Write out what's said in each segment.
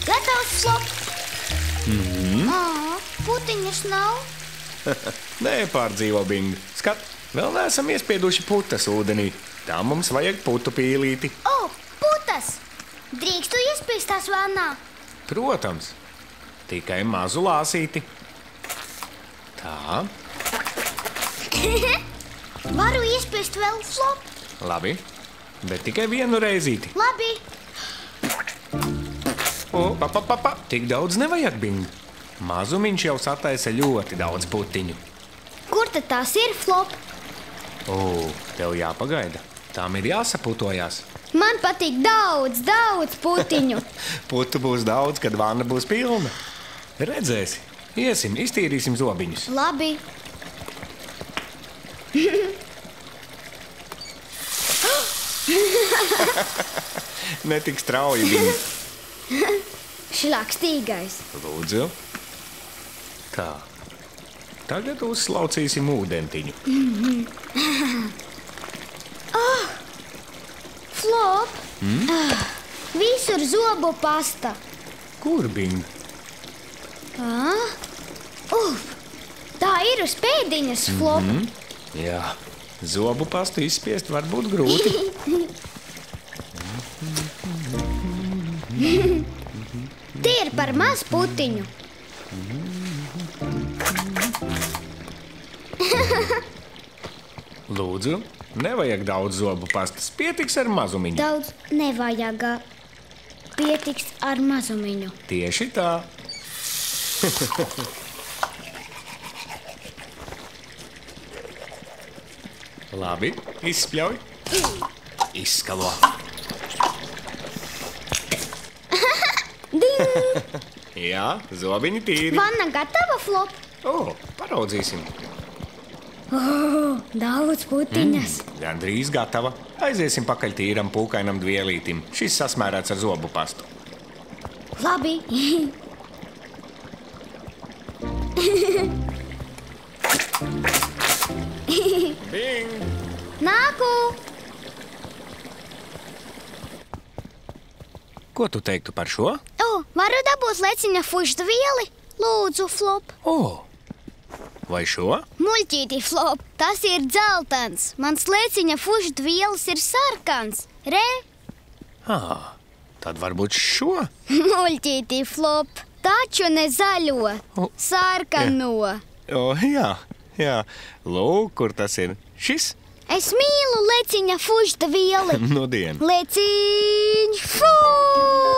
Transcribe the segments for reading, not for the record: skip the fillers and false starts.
Gatavs, Flop? Putiņas nav. Nepārdzīvo, Bing. Skat, vēl neesam iespieduši putas ūdenī. Tā mums vajag putu pīlīti. O, putas! Drīkstu iespiest tās vannā? Protams. Tikai mazu lāsīti. Tā. Varu iespiest vēl, Flop? Labi, bet tikai vienu reizīti. Labi. O, pa. Tik daudz nevajag, Bing. Mazumiņš jau sataisa ļoti daudz putiņu. Kur tad tās ir, Flop? O, tev jāpagaida. Tām ir jāsaputojās. Man patīk daudz putiņu. Putu būs daudz, kad vanna būs pilna. Redzēsi. Iesim, iztīrīsim zobiņus. Labi. Netik strauji, Bing. Šlakstīgais. Lūdzu. Tā. Tagad uzslaucīsim ūdentiņu. Flop. Visur zobu pasta. Kur, Bing? Tā ir uz pēdiņas, Flop. Jā, zobu pastu izspiest var būt grūti. Tie ir par maz putiņu. Lūdzu, nevajag daudz zobu pastas. Pietiks ar mazumiņu. Daudz nevajag. Pietiks ar mazumiņu. Tieši tā. Labi, izspļauj. Izskalo. Jā, zobiņi tīri. Vanna gatava, Flop? O, paraudzīsim. Daudz putiņas. Gandrīz gatava. Aiziesim pakaļ tīram pūkainam dvielītim. Šis sasmērēts ar zobu pastu. Labi. Bing! Nāku! Ko tu teiktu par šo? O, varu dabūt leciņa fušta vieli? Lūdzu, Flop. O, vai šo? Muļķīti, Flop, tas ir dzeltens. Mans leciņa fušta vielas ir sarkans. Re? Tad varbūt šo? Muļķīti, Flop, taču ne zaļo, sarkano. O, jā. Lūk, kur tas ir. Šis? Es mīlu leciņa fušta vieli. Nudien. Leciņš fuš!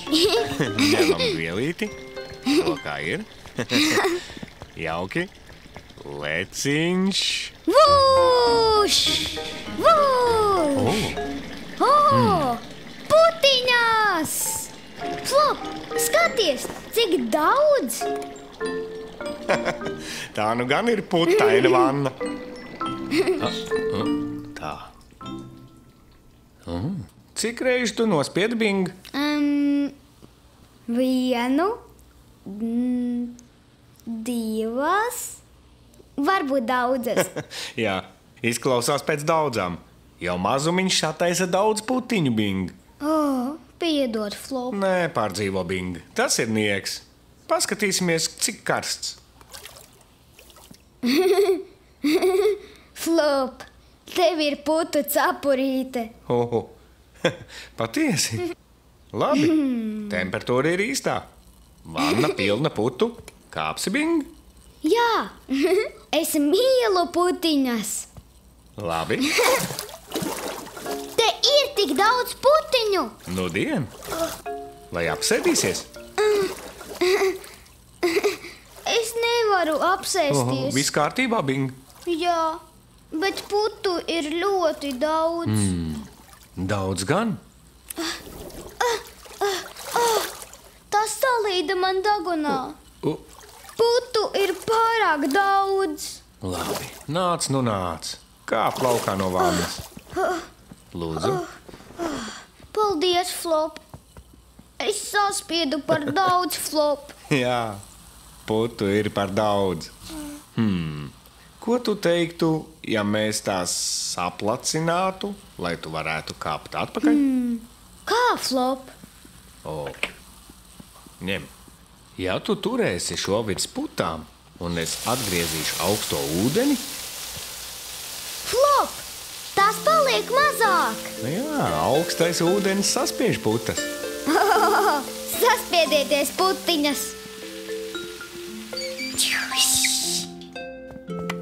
Ņemam vielīti. To kā ir? Jauki. Leciņš. Vuš! Vuš! Putiņas! Flop, skaties, cik daudz! Tā nu gan ir putaina vanna. Tā. Cik reizi tu nospiedi, Bing? Vienu, divas, varbūt daudzas. Jā, izklausās pēc daudzām. Jau mazumiņš sataisa daudz putiņu, Bing. Piedod, Flop. Nē, pārdzīvo, Bing. Tas ir nieks. Paskatīsimies, cik karsts. Flop, tev ir putu cepurīte. Patiesi? Labi, temperatūra ir īstā. Vanna pilna putu. Kāpsi, Bing? Jā, es mīlu putiņas. Labi. Te ir tik daudz putiņu. Nudien. Vai apsēdīsies? Es nevaru apsēsties. Viss kārtībā, Bing? Jā, bet putu ir ļoti daudz. Daudz gan. Tas salīda man dagunā. U, Putu ir pārāk daudz. Labi, nāc, nu nāc. Kāp laukā no vannas. Lūdzu. Paldies, Flop. Es saspiedu par daudz, Flop. Jā, putu ir par daudz. Ko tu teiktu, ja mēs tās saplacinātu, lai tu varētu kāpt atpakaļ? Kā, Flop? Ņem. Ja tu turēsi šo virs putām, un es atgriezīšu augsto ūdeni... Flop! Tās paliek mazāk! Jā, augstais ūdenis saspiež putas. Saspiedieties, putiņas!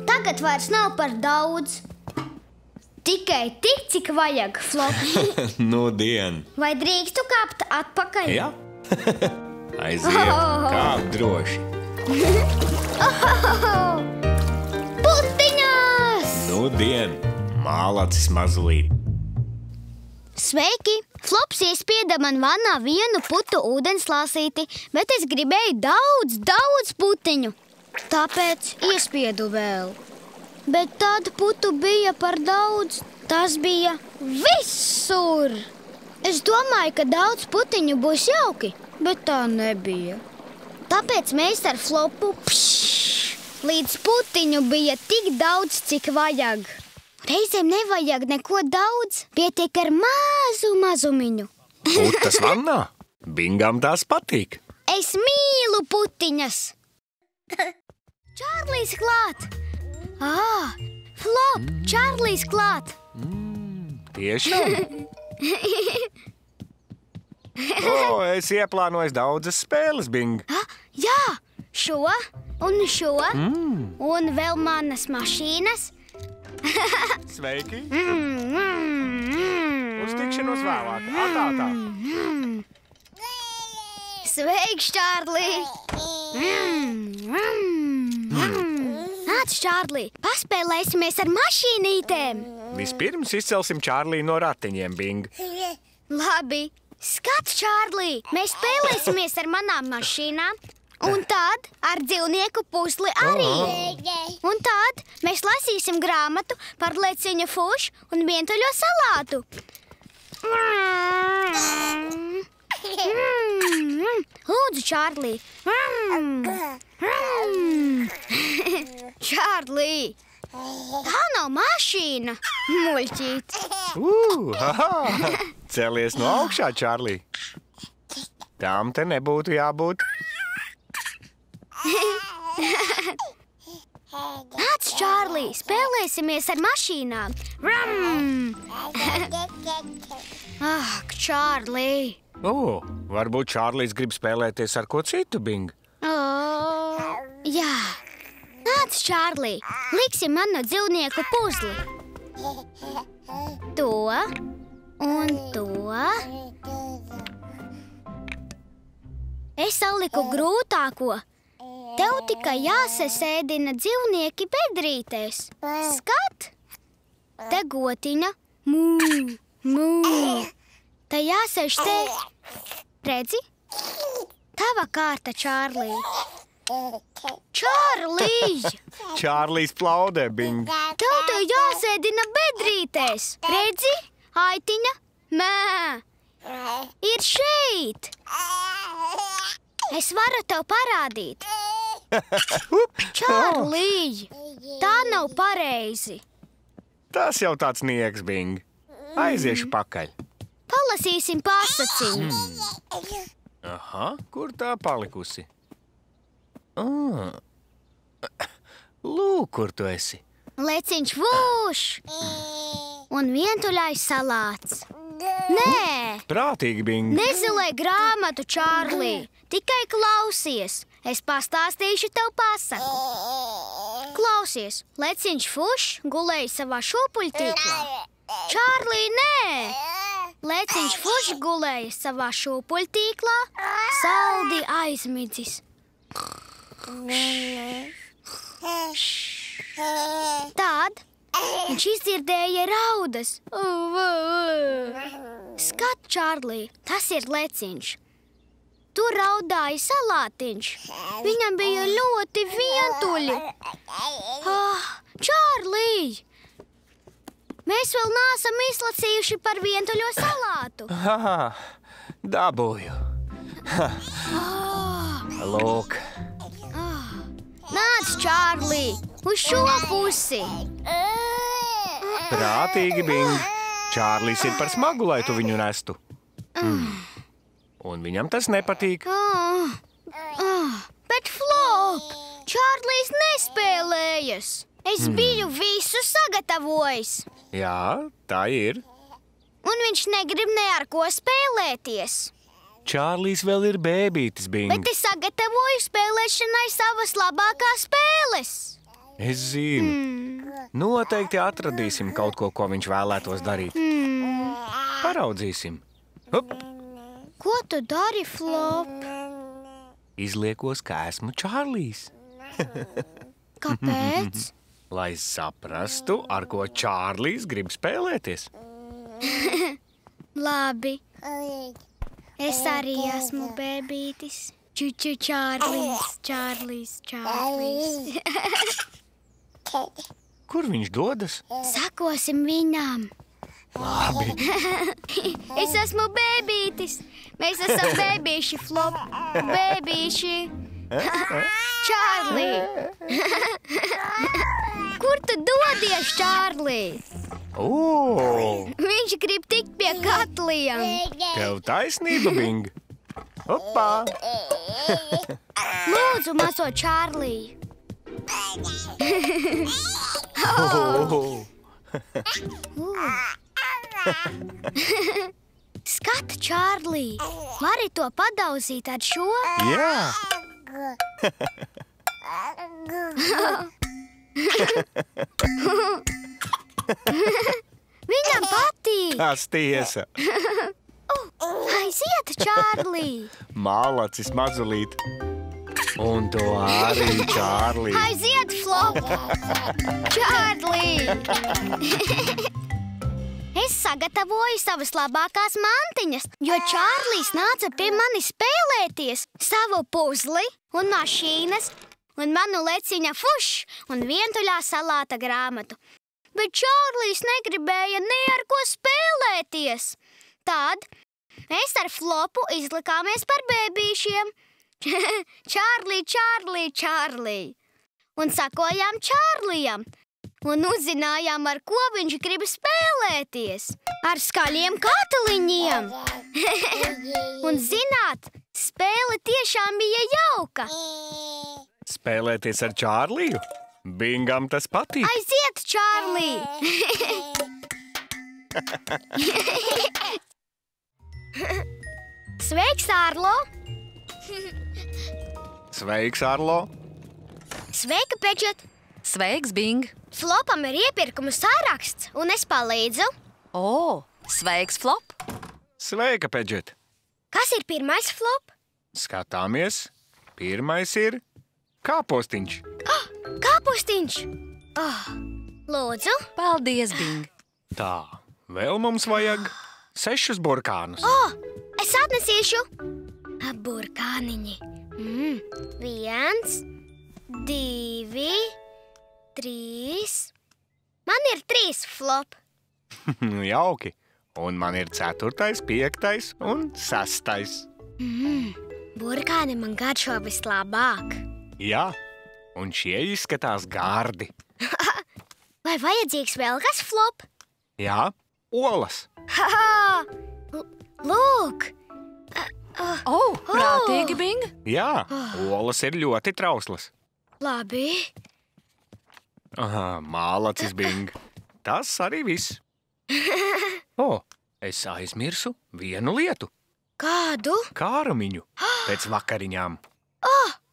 Tagad vairs nav par daudz. Tikai tik, cik vajag, Flop. Nu, dien. Vai drīkstu kāpt atpakaļ? Jā. Aiziet, kāp droši. Putiņas! Nu, dien. Mālacis mazlīt. Sveiki! Flops iespieda man vannā vienu putu ūdenslāsīti, bet es gribēju daudz putiņu. Tāpēc iespiedu vēl. Bet tādu putu bija par daudz. Tas bija visur. Es domāju, ka daudz putiņu būs jauki, bet tā nebija. Tāpēc mēs ar Flopu līdz putiņu bija tik daudz, cik vajag. Reizēm nevajag neko daudz, pietiek ar mazumiņu. Putas vannā? Bingam tās patīk. Es mīlu putiņas. Čārlijs klāt! Flop, Čārlijs klāt! Tiešām? Es ieplānoju daudzas spēles, Bing. Jā, šo un šo, un vēl manas mašīnas. Sveiki! Uz tikšanos vēlāk. Atā. Sveiks, Čārlī! Nāc, Čārlī, paspēlēsimies ar mašīnītēm. Vispirms izcelsim Čārlī no ratiņiem, Bing. Labi, skats, Čārlī, mēs spēlēsimies ar manām mašīnām. Un tad ar dzīvnieku pusli arī. Un tad mēs lasīsim grāmatu par leciņu fušu un vientuļo salātu. Lūdzu, Čārlī. Čārlī, tā nav mašīna. Muļķīt. Celies no augšā, Čārlī. Tām te nebūtu jābūt. Nāc, Čārlī, spēlēsimies ar mašīnām. Ak, Čārlī. Varbūt Čārlīs grib spēlēties ar ko citu, Bing. Jā. Nāc, Čārlī, liksim man no dzīvnieku puzli. To un to. Es saliku grūtāko. Tev tikai jāsasēdina dzīvnieki bedrītēs. Skat! Te gotiņa. Mū. Te jāsēž te. Redzi? Tava kārta, Čārlī. Čārlī! Čārlīs plaudē, Bing. Tev te jāsēdina bedrītēs. Redzi? Aitiņa. Mē. Ir šeit. Es varu tev parādīt. Čārlī, tā nav pareizi. Tas jau tāds nieks, Bing. Aiziešu pakaļ. Palasīsim pasaciņu. Kur tā palikusi? Lūk, kur tu esi. Leciņš vūš un vientuļais salāts. Nē! Prātīgi, Bing. Nezilē grāmatu, Čārlī. Tikai klausies. Es pastāstīšu tev pasaku. Klausies, leciņš fuš gulēja savā šūpuļtīklā. Čārlī, nē! Leciņš fuš gulēja savā šūpuļtīklā, saldi aizmidzis. Tad viņš izdzirdēja raudas. Skat, Čārlī, tas ir leciņš. Tur raudāja salātiņš. Viņam bija ļoti vientuļi. Čārlī! Mēs vēl neesam izlasījuši par vientuļo salātu. Dabūju. Lūk. Nāc, Čārlī, uz šo pusi. Prātīgi, Bing. Čārlis ir par smagu, lai tu viņu nestu. Un viņam tas nepatīk. Bet Flop, Čārlijs nespēlējas. Es biju visu sagatavojis. Jā, tā ir. Un viņš negrib ne ar ko spēlēties. Čārlijs vēl ir bēbītis, Bing. Bet es sagatavoju spēlēšanai savas labākās spēles. Es zinu. Noteikti atradīsim kaut ko, ko viņš vēlētos darīt. Paraudzīsim. Up. Ko tu dari, Flop? Izliekos, ka esmu Čārlijs. Kāpēc? Lai saprastu, ar ko Čārlijs grib spēlēties. Labi. Es arī esmu bēbītis. Čuču Čārlijs, Čārlijs, Čārlijs. Kur viņš dodas? Sakosim viņām. Labi. Es esmu bēbītis. Mēs esam bēbīši, Flop. Bēbīši. Čārlī. Kur tu dodies, Čārlī? Viņš grib tikt pie katliem. Tev taisnība, Bing. Opā. Lūdzu, mazo Čārlī. Skata, Čārlī. Vari to padauzīt ar šo? Jā. Viņam patīk. Tas tiesa. Aiziet, Čārlī. Malacis mazulīt. Un to arī, Čārlī. Aiziet, Flop. Čārlī. Es sagatavoju savas labākās mantiņas, jo Čārlijs nāca pie manis spēlēties savu puzli un mašīnas un manu leciņa fuš un vientuļā salāta grāmatu. Bet Čārlijs negribēja ne ar ko spēlēties. Tad mēs ar Flopu izlikāmies par bēbīšiem. Čārlī, Čārlī, Čārlī. Un sakojām Čārlijam. Un uzzinājām, ar ko viņš grib spēlēties. Ar skaļiem kataliņiem. Un zināt, spēle tiešām bija jauka. Spēlēties ar Čārliju? Bingam tas patīk. Aiziet, Čārlī! Sveiks, Arlo! Sveiks, Arlo! Sveika, Pečet! Sveiks, Bing! Flopam ir iepirkumu saraksts, un es palīdzu. O, sveiks, Flop! Sveika, Pedžet! Kas ir pirmais, Flop? Skatāmies. Pirmais ir kāpostiņš. Kāpustiņš! Lūdzu! Paldies, Bing! Tā, vēl mums vajag 6 burkānus. Es atnesīšu! Burkāniņi. 1, 2, 3. Man ir 3, Flop. Jauki. Un man ir 4., 5. un 6. Burkāni man garšo vislabāk. Jā, un šie izskatās gardi. Vai vajadzīgs vēl kas, Flop? Jā, olas. Lūk! O, prātīgi, Bing! Jā, olas ir ļoti trauslas. Labi. Mālacis, Bing. Tas arī viss. Es aizmirsu vienu lietu. Kādu? Kārumiņu pēc vakariņām.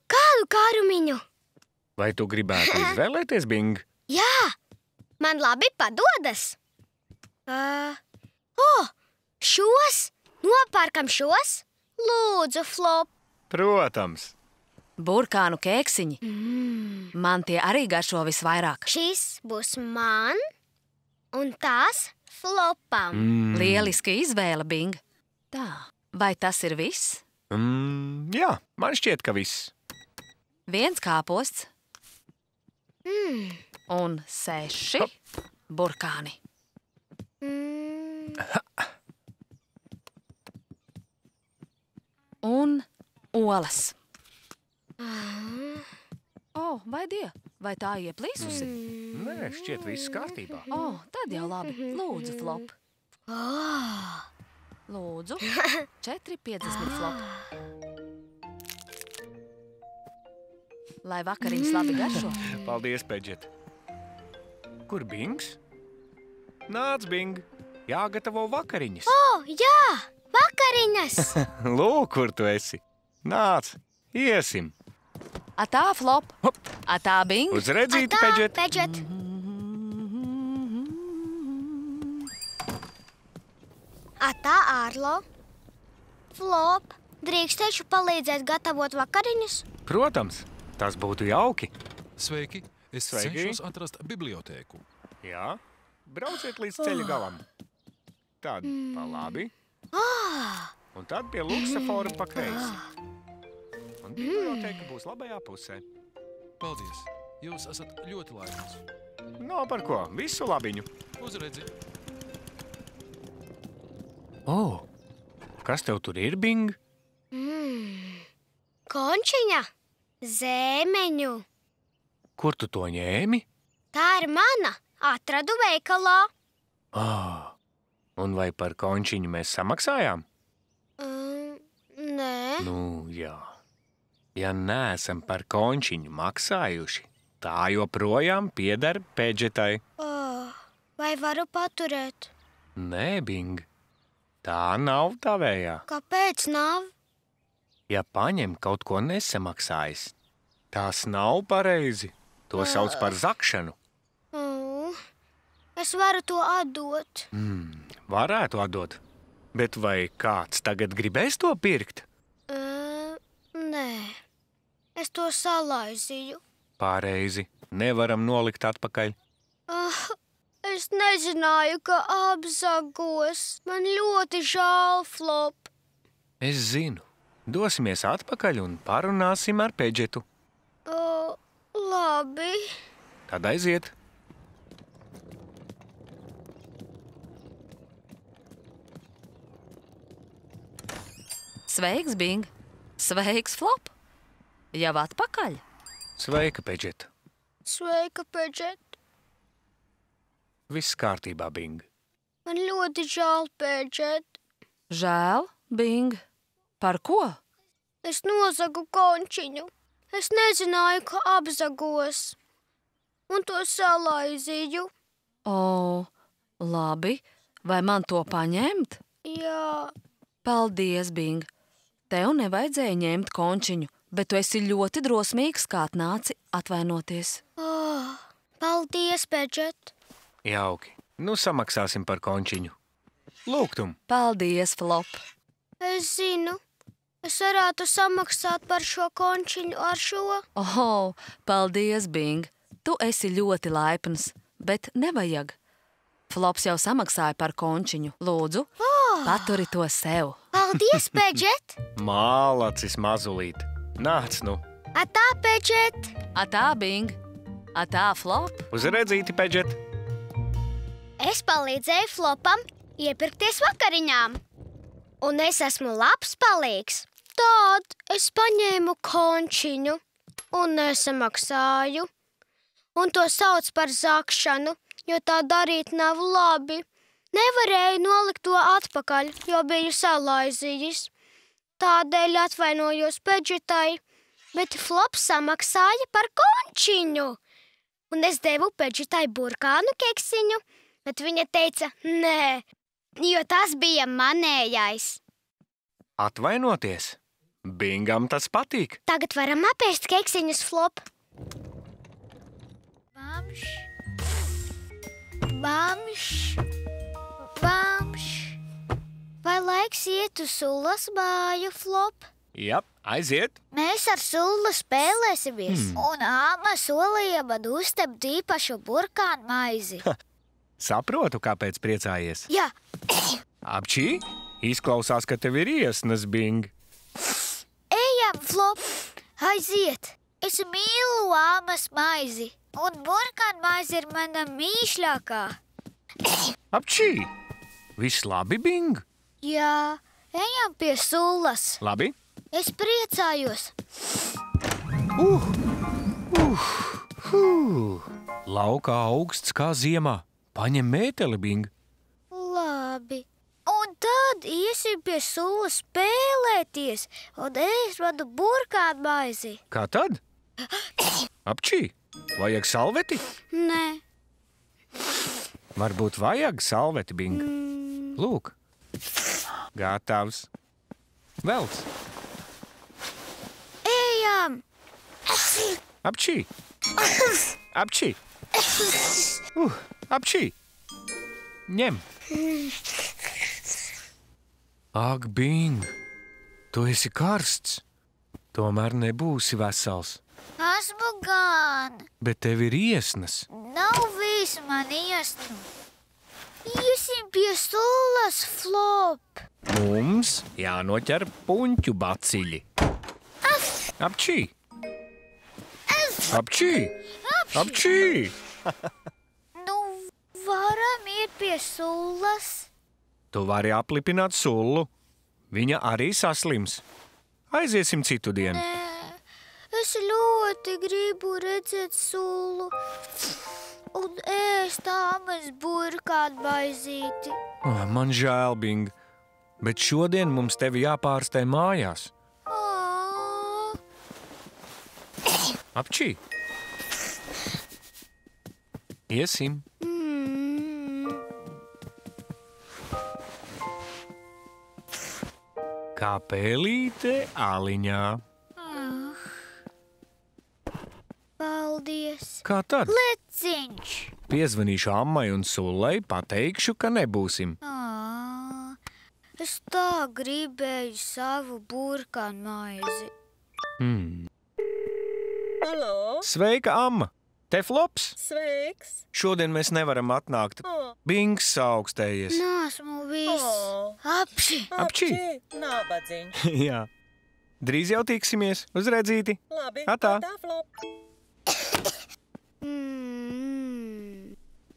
Kādu kārumiņu? Vai tu gribētu izvēlēties, Bing? Jā, man labi padodas. Šos? Nopērkam šos? Lūdzu, Flop. Protams. Burkānu kēksiņi. Man tie arī garšo visvairāk. Šis būs man un tās Flopam. Lieliski izvēle, Bing. Tā, vai tas ir viss? Jā, man šķiet, ka viss. 1 kāposts. Un 6 burkāni. Un olas. Vai die? Vai tā ieplīsusi? Nē, šķiet viss kārtībā. Tad jau labi. Lūdzu, Flop. Lūdzu, 4,50 flop. Lai vakariņas labi garšo. Paldies, Pedžet. Kur Bings? Nāc, Bing. Jāgatavo vakariņas. Jā, vakariņas! Lūk, kur tu esi. Nāc, iesim. Atā, flop. Hop. Atā, Bing. Uz redzīti, Pedžet. Pedžet. Atā, Ārlo. Flop, drīkstēšu palīdzēt gatavot vakariņas? Protams, tas būtu jauki. Sveiki! Es Sveiki. cenšos atrast bibliotēku. Jā, brauciet līdz ceļa galam. Tad pa labi. Un tad pie luksafora pa kreisi. Un biblioteka būs labajā pusē. Paldies! Jūs esat ļoti laipns. Nav par ko, visu labiņu. Uz redzi! Kas tev tur ir, Bing? Končiņa, zēmeņu. Kur tu to ņēmi? Tā ir mana. Atradu veikalā. Un vai par končiņu mēs samaksājām? Nē. Nu, jā. Ja neesam par končiņu maksājuši, tā joprojām pieder Pedžetai. Vai varu paturēt? Nē, Bing. Tā nav tavējā. Kāpēc nav? Ja paņem kaut ko nesamaksājis, tas nav pareizi. To sauc par zakšanu. Es varu to atdot. Varētu atdot. Bet vai kāds tagad gribēs to pirkt? Nē. Es to salaizīju. Pareizi. Nevaram nolikt atpakaļ. Es nezināju, ka apzagos. Man ļoti žēl, Flop. Es zinu. Dosimies atpakaļ un parunāsim ar Pedžetu. Labi. Tad aiziet. Sveiks, Bing. Sveiks, Flop. Jau atpakaļ? Sveika, Pedžet. Sveika, Pedžet. Viss kārtībā, Bing. Man ļoti žēl, Pedžet. Žēl, Bing. Par ko? Es nozagu končiņu. Es nezināju, ka apzagos. Un to salaizīju. Labi. Vai man to paņemt? Jā. Paldies, Bing. Tev nevajadzēja ņemt končiņu, bet tu esi ļoti drosmīgs, kā atnāci atvainoties. Paldies, Pedžet. Jauki. Nu samaksāsim par končiņu. Lūgtum. Paldies, Flop. Es zinu. Es varētu samaksāt par šo končiņu ar šo. Paldies, Bing. Tu esi ļoti laipns, bet nevajag. Flops jau samaksāja par končiņu. Lūdzu, paturi to sev. Paldies, Pedžet. Mālacis mazulīt. Nāc nu. Atā, Pedžet. Atā, Bing. Atā, Flop. Uz redzīti, Pedžet. Es palīdzēju Flopam iepirkties vakariņām. Un es esmu labs palīgs. Tad es paņēmu končiņu un nesamaksāju. Un to sauc par zakšanu, jo tā darīt nav labi. Nevarēju nolikt to atpakaļ, jo biju salaizījis. Tādēļ atvainojos Pedžetai, bet Flops samaksāja par končiņu. Un es devu Pedžetai burkānu keksiņu, bet viņa teica nē, jo tas bija manējais. Atvainoties. Bingam tas patīk. Tagad varam apēst keksiņus, Flop. Bamš. Bamš. Bamš. Vai laiks iet uz Sulas māju, Flop? Jā, aiziet. Mēs ar Sulu spēlēsimies. Un āma solīja man uztept īpašu burkānu maizi. Saprotu, kāpēc priecājies. Jā. Apčī, izklausās, ka tev ir iesnas, Bing. Ejam, Flop. Aiziet. Es mīlu āmas maizi. Un burkānu maizi ir mana mīļākā. Apčī, viss labi, Bing? Jā, ejam pie Sulas. Labi. Es priecājos. Laukā augsts kā ziemā. Paņem mēteli, Bing. Labi. Un tad iesim pie sulas spēlēties, un es vadu burkānu maizi. Kā tad? Apčī, vajag salveti? Nē. Varbūt vajag salveti, Bing. Lūk. Gatavs. Velc. Ejam! Apčī. Apčī. Apčī. Ņem. Ak, Bing, tu esi karsts. Tomēr nebūsi vesels. Esmu gan. Bet tev ir iesnas. Nav visu man iesnu. Iesim pie sulas, Flop. Mums jānoķer puņķu baciļi. Apčī. Apčī. Apčī. Nu, varam iet pie sulas. Tu vari aplipināt sullu. Viņa arī saslims. Aiziesim citu dienu. Es ļoti gribu redzēt sulu un ēst tāmas burkānu maizīti. Man žēl, Bing, bet šodien mums tevi jāpārstē mājās. Apčī. Iesim. Kā pēlīte aliņā. Paldies. Kā tad? Leciņš. Piezvanīšu ammai un sullai, pateikšu, ka nebūsim. Es tā gribēju savu burkānu maizi. Halo, Sveika, amma! Te Flops! sveiks! Šodien mēs nevaram atnākt. Bings augstējies. Nāsmu viss. Apši. Apčī. Nabadzīņš. Jā. Drīz jau tiksimies. Uz redzīti. Labi, Atā. Flop.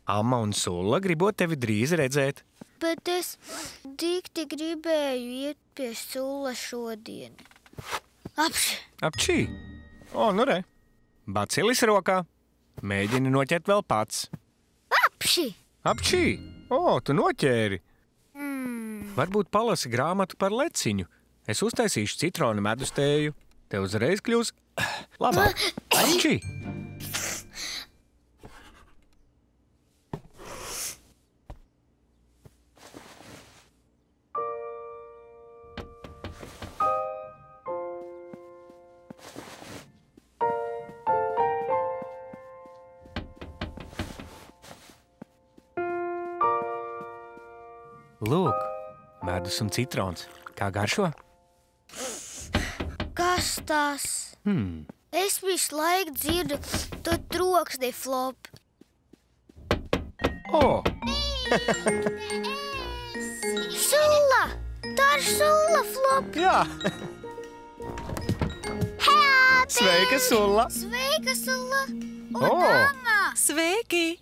Amma un sulla gribot tevi drīz redzēt. Bet es dikti gribēju iet pie sulas šodien. Apši. Apčī. O, nu re. Bacilis rokā. Mēģini noķert vēl pats. Apši. Apčī. O, tu noķēri. Varbūt palasi grāmatu par leciņu. Es uztaisīšu citronu medus tēju. Tev uzreiz kļūs labāk. Apčī. Lūk, medus un citrons. Kā garšo? Kas tas? Es visu laiku dzirdu to troksni, Flop. O, Sula! Tā ir sula, Flop! jā! Sveika, sulla! Sveika, Sula! Un O! mamma! Sveiki!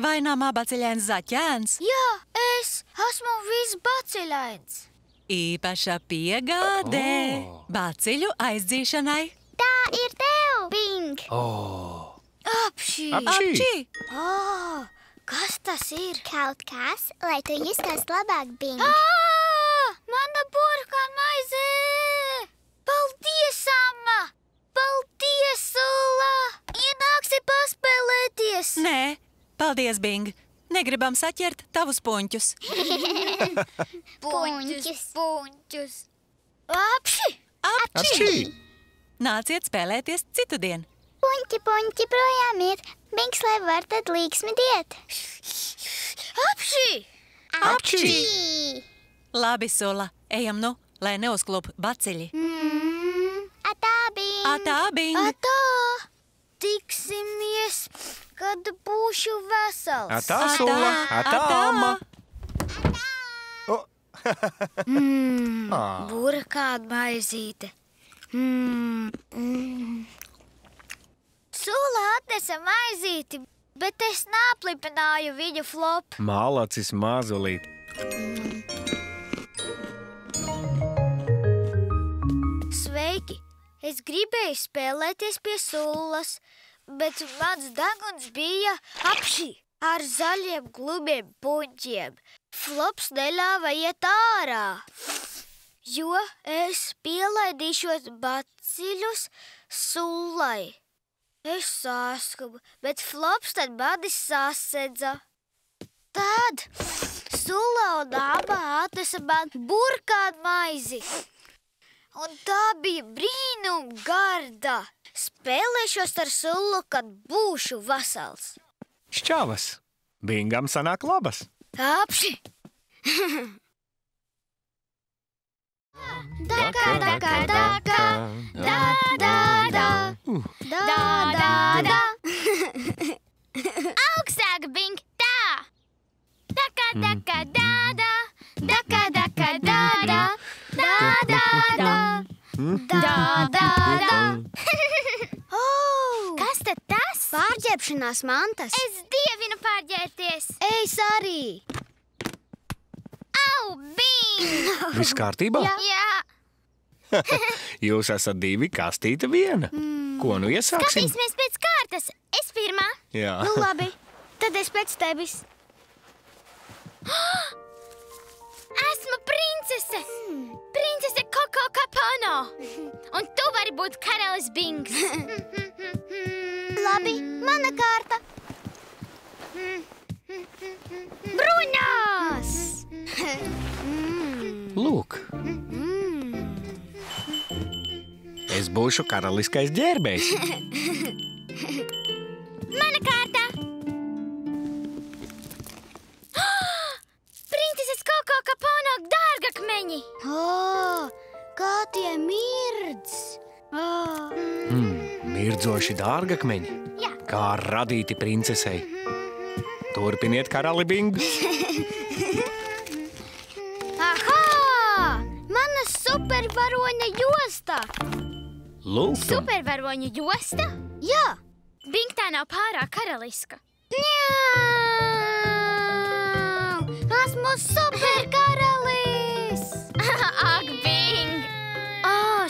Vai namā baciļains zaķēns? Jā, es esmu visbaciļains. Īpaša piegādē baciļu aizdzīšanai. Tā ir tev, Bing! Apši! Apčī! Kas tas ir? Kaut kas, lai tu justos labāk, Bing. Mana burkānu maize! Paldies, amma! Paldies, Sula! Ienāksi paspēlēties! Nē, paldies, Bing. Negribam saķert tavus puņķus. Puņķus! Apši! Apčī! Nāciet spēlēties citu dienu. Puņķi projām ir. Bings, lai var tad līksmi diet. Apši! Apčī! Labi, Sula, ejam nu, lai neuzklūp baciļi. Atā, Bing. Atā, Bing. Atā! Tiksimies, kad būšu vesels. Atā, sulla! Atā, amma! Burkānu maizīte. Sula atnesa maizīti, bet es nāplipināju viņu, Flop. Mālacis mazulīt. Sveiki! Es gribēju spēlēties pie sulas, bet mans deguns bija apši ar zaļiem glumiem puņķiem. Flops neļāva iet ārā, jo es pielaidīšos baciļus sullai. Es sāskubu, bet Flops tad badis sasedza. Tad sulla un aba atnesa man burkānu maizi. Un tā bija brīnum garda. Spēlēšos ar sullu, kad būšu vasals. Šķavas! Bingam sanāk labas! Apši! Daka, daka, daka, da, da, da, da, da, da. Augstāk, Bing, tā! Daka, daka, da, da, daka, daka, da, da, da, da, da, da, da, da. Kas tad tas? Pārģērbšanās mantas. Es dievinu pārģērties. Es arī. Au, Bing! Viss kārtībā? Jā. Jūs esat 2, kastīte 1. Ko nu iesāksim? Skatīsimies pēc kārtas. Es pirmā. Jā. Nu labi, tad es pēc tevis. Esmu princese. Princese Koko Kapano. Un tu vari būt karalis Bings. Labi, mana kārta. Bruņās! Lūk. Es būšu karaliskais ģērbējs. Mana kārta! Princeses Koko Kapano dārgakmeņi! Kā tie mirdz! Mirdzoši dārgakmeņi. Jā. Kā radīti princesei. Turpiniet, karali Bing. Aha! Mana supervaroņa josta! Lūk, tu. Supervaroņa josta? Jā. Bing tā nav pārāk karaliska. Esmu superkaralis! Ak, Bing!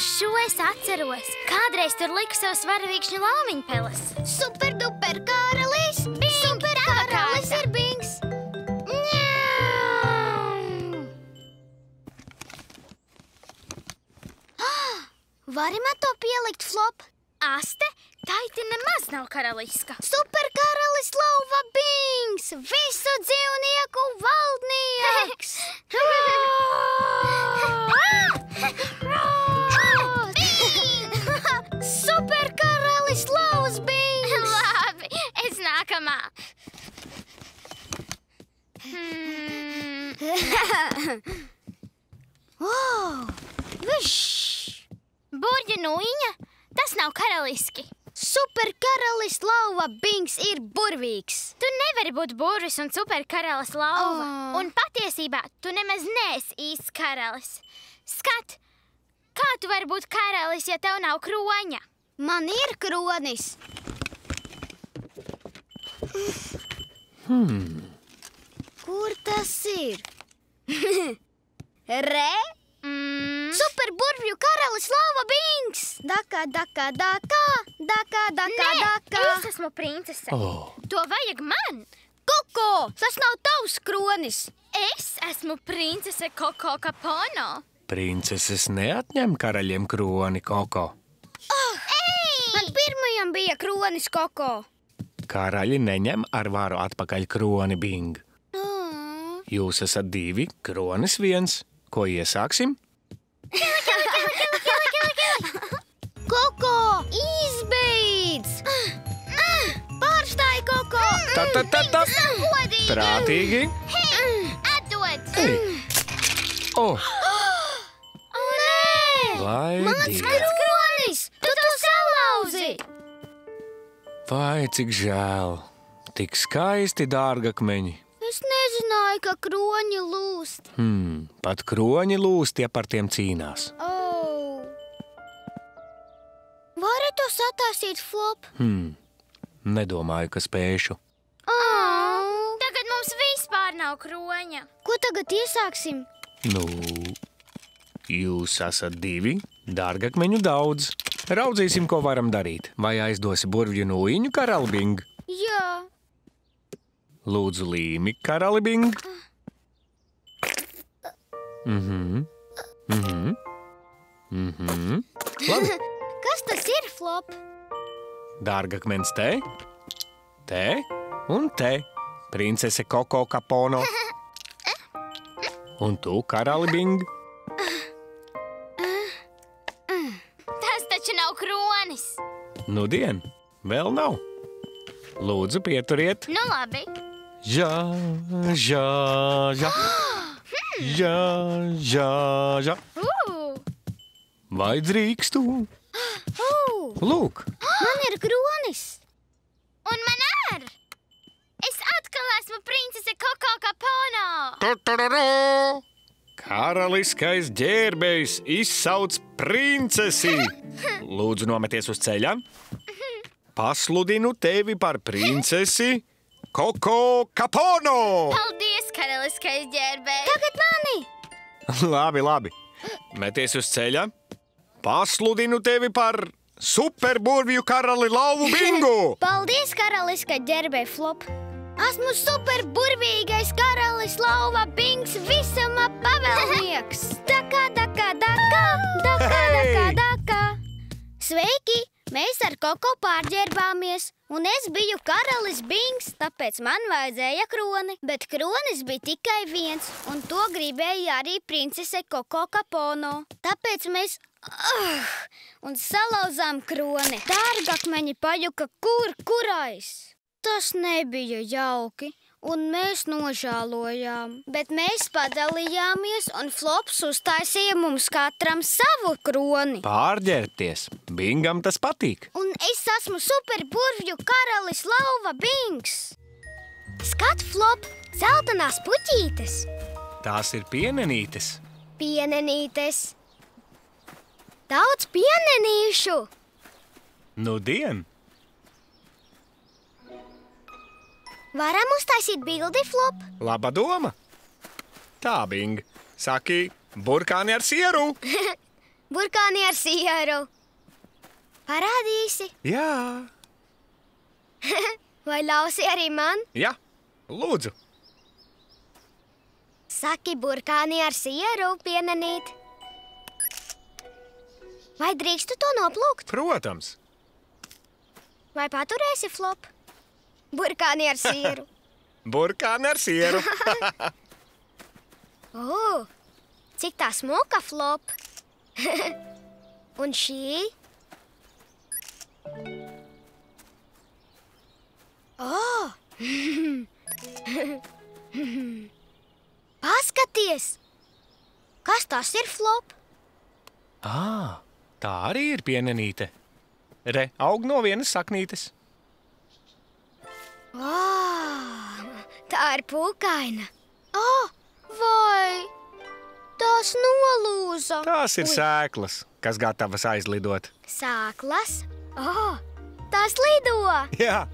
Šo es atceros. Kādreiz tur liku savus varavīkšņu laumiņpeles. Superduper karalis! Bing! Superkaralis ir Bings! Vari man to pielikt, Flop? Aste, taiti nemaz nav karaliska. Superkaralis Lauva Bings! Visu dzīvnieku valdnieks! Superkaralis Lauvas Bings! Labi, es nākamā. Burģa nuiņa? Tas nav karaliski. Superkaralis Lauva Bings ir burvīgs. Tu nevari būt burvis un superkaralis Lauva. Un patiesībā tu nemaz neesi īsts karalis. Skat, kā tu vari būt karalis, ja tev nav kroņa? Man ir kronis. Kur tas ir? Re? Superburvju karalis Lauva Bings! Daka, daka, daka, daka, daka, daka. Nē, es esmu princese. To vajag man. Koko, tas nav tavs kronis. Es esmu princese Koko Kapano. Princeses neatņem karaļiem kroni, Koko. Man pirmajam bija kronis Koko. Karaļi neņem ar varu atpakaļ kroni, Bing. Jūs esat 2, kronis 1. Ko iesāksim? Koko, izbeidz! Pārstāj, Koko! Ta. Godīgi! Prātīgi. Atdod! Vai Mans divi. kronis! Tu to salauzi! Vai cik žēl. Tik skaisti dārgakmeņi. Es nezināju, ka kroņi lūst. Pat kroņi lūst, ja par tiem cīnās. Vari to sataisīt, Flop? Nedomāju, ka spēšu. Tagad mums vispār nav kroņa. Ko tagad iesāksim? Nu, jūs esat 2, dārgakmeņu daudz. Raudzīsim, ko varam darīt. Vai aizdosi burvju nuiņu, karali Bing? Jā. Lūdzu, līmi, karali Bing. Labi. Kas tas ir, Flop? Dārgakmens te, te un te. Princese Koko Kapono. Un tu, karali Bing. Tas taču nav kronis. Nudien, vēl nav. Lūdzu, pieturiet. Nu labi. Žā, žā, žā. Žā, žā, žā. Vai drīkstu? Lūk. Man ir kronis. Un man ar. Es atkal esmu princese Koko Kapono. Karaliskais ģērbējs izsauc princesi. Lūdzu, nometies uz ceļa. Pasludinu tevi par princesi Koko Kapono. Paldies, karaliskais ģērbējs. Tagad mani. Labi, labi. Meties uz ceļa. Pasludinu tevi par superburvju karali Lauvu Bingu. Paldies, karaliskais ģērbējs Flop. Esmu superburvīgais karalis Lauva Bings, visuma pavēlnieks. Daka, daka, daka, daka, daka, daka. Sveiki! Mēs ar Koko pārģērbāmies, un es biju karalis Bings, tāpēc man vajadzēja kroni. Bet kronis bija tikai viens, un to gribēja arī princese Koko Kapono. Tāpēc mēs un salauzām kroni. Dārgakmeņi pajuka kurais. Tas nebija jauki, un mēs nožēlojām. Bet mēs padalījāmies, un Flops uztaisīja mums katram savu kroni. Pārģērbties. Bingam tas patīk. Un es esmu superburvju karalis Lauva Bings. Skat, Flop, zeltainās puķītes. Tās ir pienenītes. Pienenītes. Daudz pienenīšu. Nudien. Varam uztaisīt bildi, Flop? Laba doma. Tā, Bing. Saki, burkāni ar sieru. Burkāni ar sieru. Parādīsi? Jā. Vai ļausi arī man? Jā, lūdzu. Saki, burkāni ar sieru, pienenīt. Vai drīkstu to noplūkt? Protams. Vai paturēsi, Flop? Burkāni ar sieru. Burkāni ar sieru. Cik tā smuka, Flop. Un šī? Paskaties! Kas tas ir, Flop? Tā arī ir pienenīte. Re, aug no vienas saknītes. Tā ir pūkaina. Vai tās nolūza? Tās ir sēklas, kas gatavas aizlidot. Sāklas? Tās lido! Jā,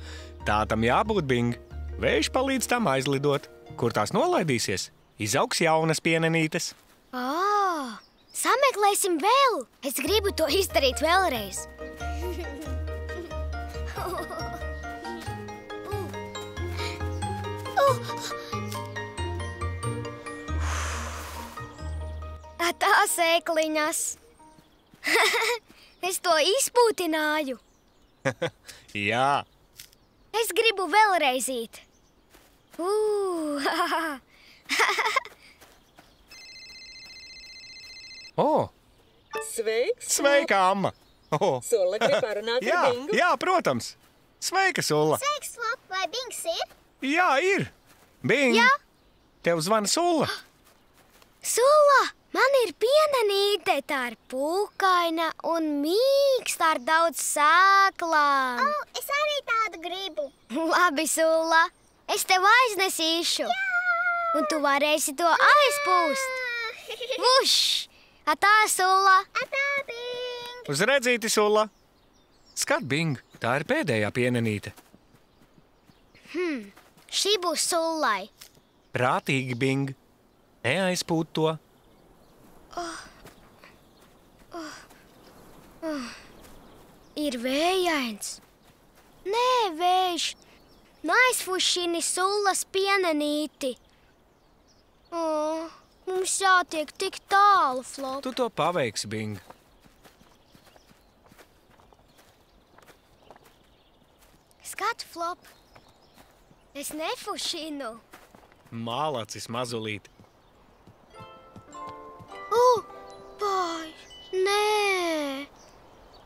tā tam jābūt, Bing. Vējš palīdz tam aizlidot. Kur tās nolaidīsies, izaugs jaunas pienenītes. Sameklēsim vēl! Es gribu to izdarīt vēlreiz. Tā sēkliņas. Es to izpūtināju. Jā. Es gribu vēlreizīt. Sveiks! Sveika, amma! Sulla grib parunāt ar Bingu? Jā, protams. Sveika, Sulla! Sveiks, Flop, vai Bings ir? Jā, ir. Bing, Jā? Tev zvana Sulla. Sulla, man ir pienenīte, tā ir pūkaina un mīksta ar daudz sēklām. Es arī tādu gribu. Labi, Sulla, es tev aiznesīšu. Un tu varēsi to aizpūst. Vuš! Atā, Sulla! Atā, Bing! Uz redzīti, Sulla. Skat, Bing, tā ir pēdējā pienenīte. Šī būs Sullai. Prātīgi, Bing. Neaizpūt to. Ir vējains. Nē, vējš. Naizfušini Sullas pienenīti. Mums jātiek tik tālu, Flop. Tu to paveiksi, Bing. Skat, Flop. Es nefušinu. Mālacis mazulīt. Vai, nē.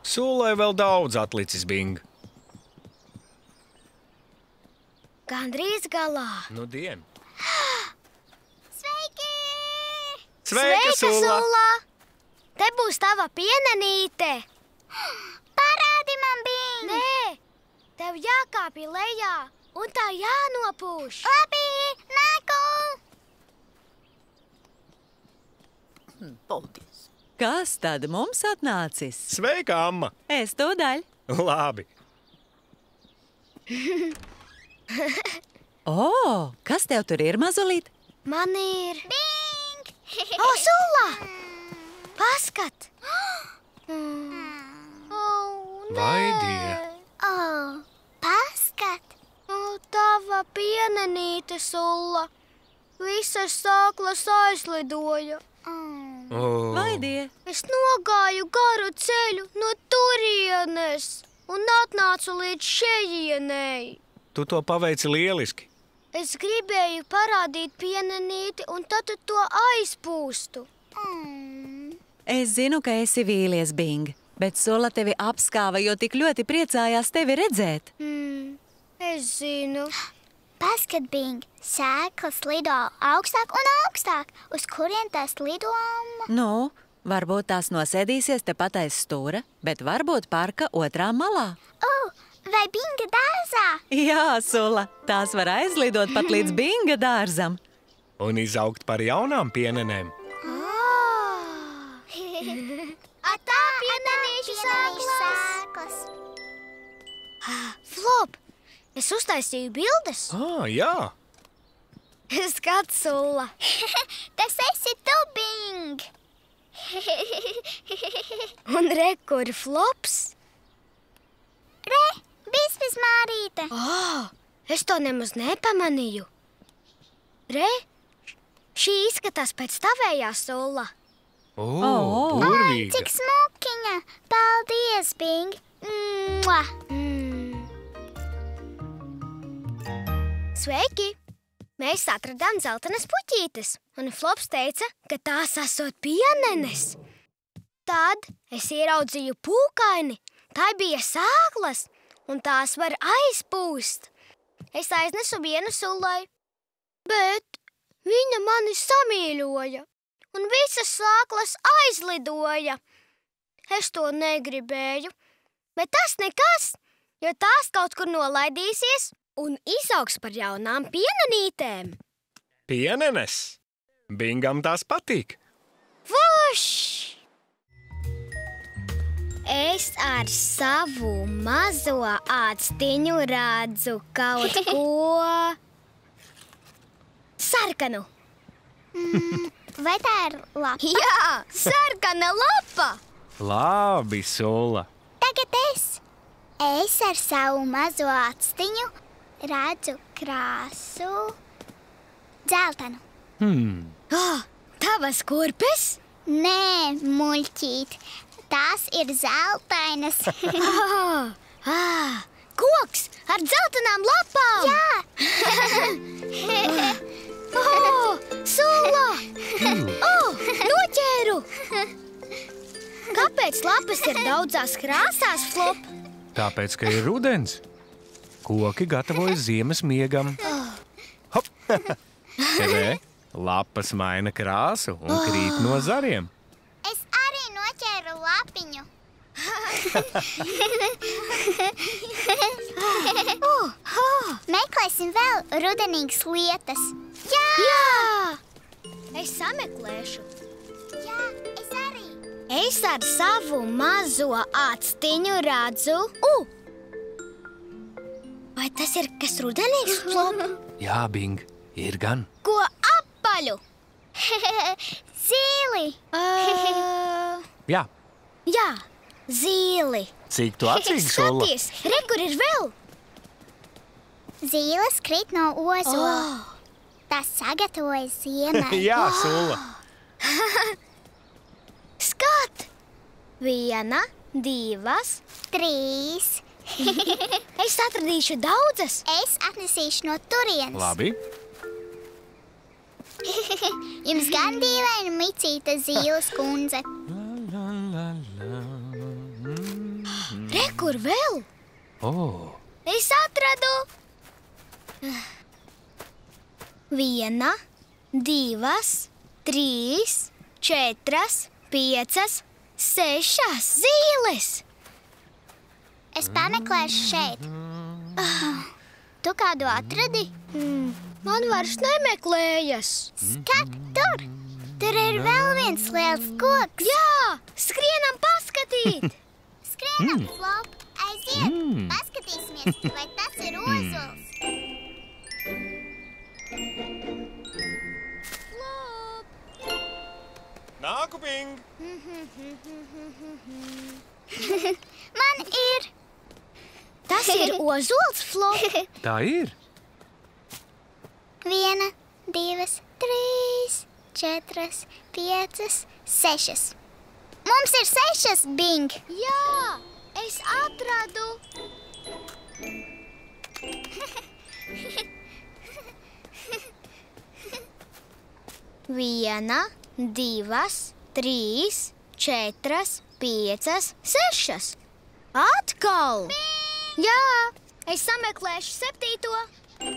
Sūlai vēl daudz atlicis, Bing. Gandrīz galā. Nu dien. Sveiki! Sveika, Sūla! Te būs tava pienenīte. Parādi man, Bing! Nē, tev jākāpj lejā un tā jānopūš. Labi, nāku! Paldies! Kas tad mums atnācis? Sveika, amma! Es tūdaļ. Labi. Kas tev tur ir, mazulīt? Man ir... Bing! Sūla! Paskat! Vai die? Paskat! Tava pienenīte, Sūla. Visas sāklas aizlidoja. Vaidie! Es nogāju garu ceļu no turienes un atnācu līdz šejienei. Tu to paveici lieliski. Es gribēju parādīt pienenīti un tad to aizpūstu. Es zinu, ka esi vīlies, Bing, bet Sula tevi apskāva, jo tik ļoti priecājās tevi redzēt. Es zinu. Paskat, Bing, sēklas lido augstāk un augstāk. Uz kurien tās lido? Nu, varbūt tās nosēdīsies tepat aiz stūra, bet varbūt parka otrā malā. Vai Binga dārzā? Jā, Sula, tās var aizlidot pat līdz Binga dārzam. Un izaugt par jaunām pienenēm. Tā pienenīšu sēklas. Flop, es uztaisīju bildes. Jā. Skat, Sula. Tas esi tu, Bing! Un re, kur Flops? Re, Bispis Mārīte! Es to nemaz nepamanīju. Re, šī izskatās pēc tavējā, Sula. Burvīga. Cik smukiņa! Paldies, Bing! Mua! Sveiki! Mēs atradām zeltainas puķītes, un Flops teica, ka tās esot pienenes. Tad es ieraudzīju pūkaini, tā bija sāklas, un tās var aizpūst. Es aiznesu vienu Sulai, bet viņa mani samīļoja, un visas sāklas aizlidoja. Es to negribēju, bet tas nekas, jo tās kaut kur nolaidīsies un izaugs par jaunām pienenītēm. Pienenes. Bingam tās patīk. Vuš! Es ar savu mazo āctiņu redzu kaut ko sarkanu. Vai tā ir lapa? Jā, sarkana lapa! Labi, Sula. Tagad es. Es ar savu mazo actiņu redzu krāsu dzeltenu. Tavas kurpes? Nē, muļķīt. Tās ir zeltainas. Koks ar dzeltenām lapām! Jā! Sula! Noķēru! Kāpēc lapas ir daudzās krāsās, Flop? Tāpēc, ka ir rudens. Koki gatavojas ziemas miegam. Hop! Re, lapas maina krāsu un krīt no zariem. Es arī noķēru lapiņu. Meklēsim vēl rudenīgas lietas. Jā! Es sameklēšu. Jā, es arī. Es ar savu mazo actiņu redzu. Vai tas ir kas rudenīgs, Flop? Jā, Bing, ir gan. Ko apaļu? Zīli. Jā. Jā, zīli. Cik tu acīgi, Sula? Skaties, re, kur ir vēl? Zīles krīt no ozola. Tas sagatavojas ziemai. Jā, Sula. Skat! 1, 2. 3. Es atradīšu daudzas. Es atnesīšu no turienes. Labi. Jums gan dīvaina micīta zīles kundze. Re, kur vēl? Oh. Es atradu. 1, 2, 3, 4, 5, 6 zīles. Es pameklēšu šeit. Tu kādu atradi? Man vairs nemeklējas. Skat, tur! Tur ir vēl viens liels koks. Jā, skrienam paskatīt. Skrienam, Flop, aiziet. Paskatīsimies, vai tas ir ozols. Nāku, Bing! Man ir. Tas ir ozols, Flop. Tā ir. 1, 2, 3, 4, 5, 6. Mums ir 6, Bing. Jā, es atradu. 1, 2, 3, 4, 5, 6. Atkal! Jā, es sameklēšu 7.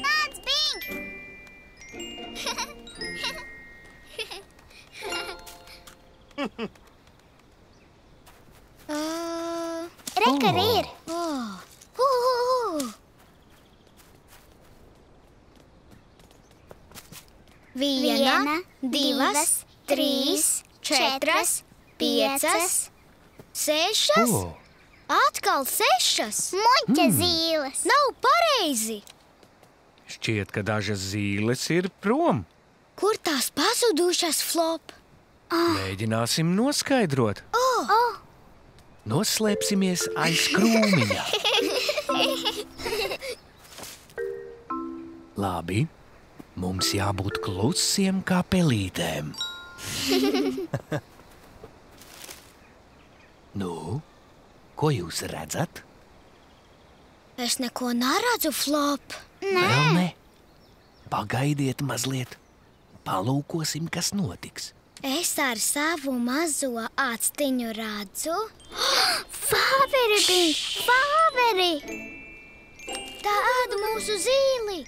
Nāc, Bing! Rekar ir. Viena, 2, 3, 4, 5, 6. Atkal 6. Muļķa zīles. Nav pareizi. Šķiet, ka dažas zīles ir prom. Kur tās pazudušas, Flop? Mēģināsim noskaidrot. Noslēpsimies aiz krūmiņa. Labi, mums jābūt klusiem kā pelītēm. Nu, ko jūs redzat? Es neko neredzu, Flop. Vēl ne. Pagaidiet mazliet. Palūkosim, kas notiks. Es ar savu mazo actiņu redzu. Vāveri, Bing, vāveri! Tā ēd mūsu zīli.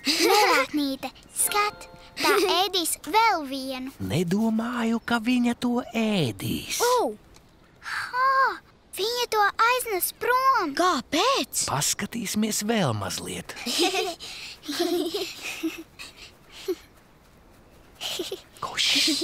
Nelāknīte, skat, tā ēdīs vēl vienu. Nedomāju, ka viņa to ēdīs. Viņa to aiznes prom. Kāpēc? Paskatīsimies vēl mazliet. Košs!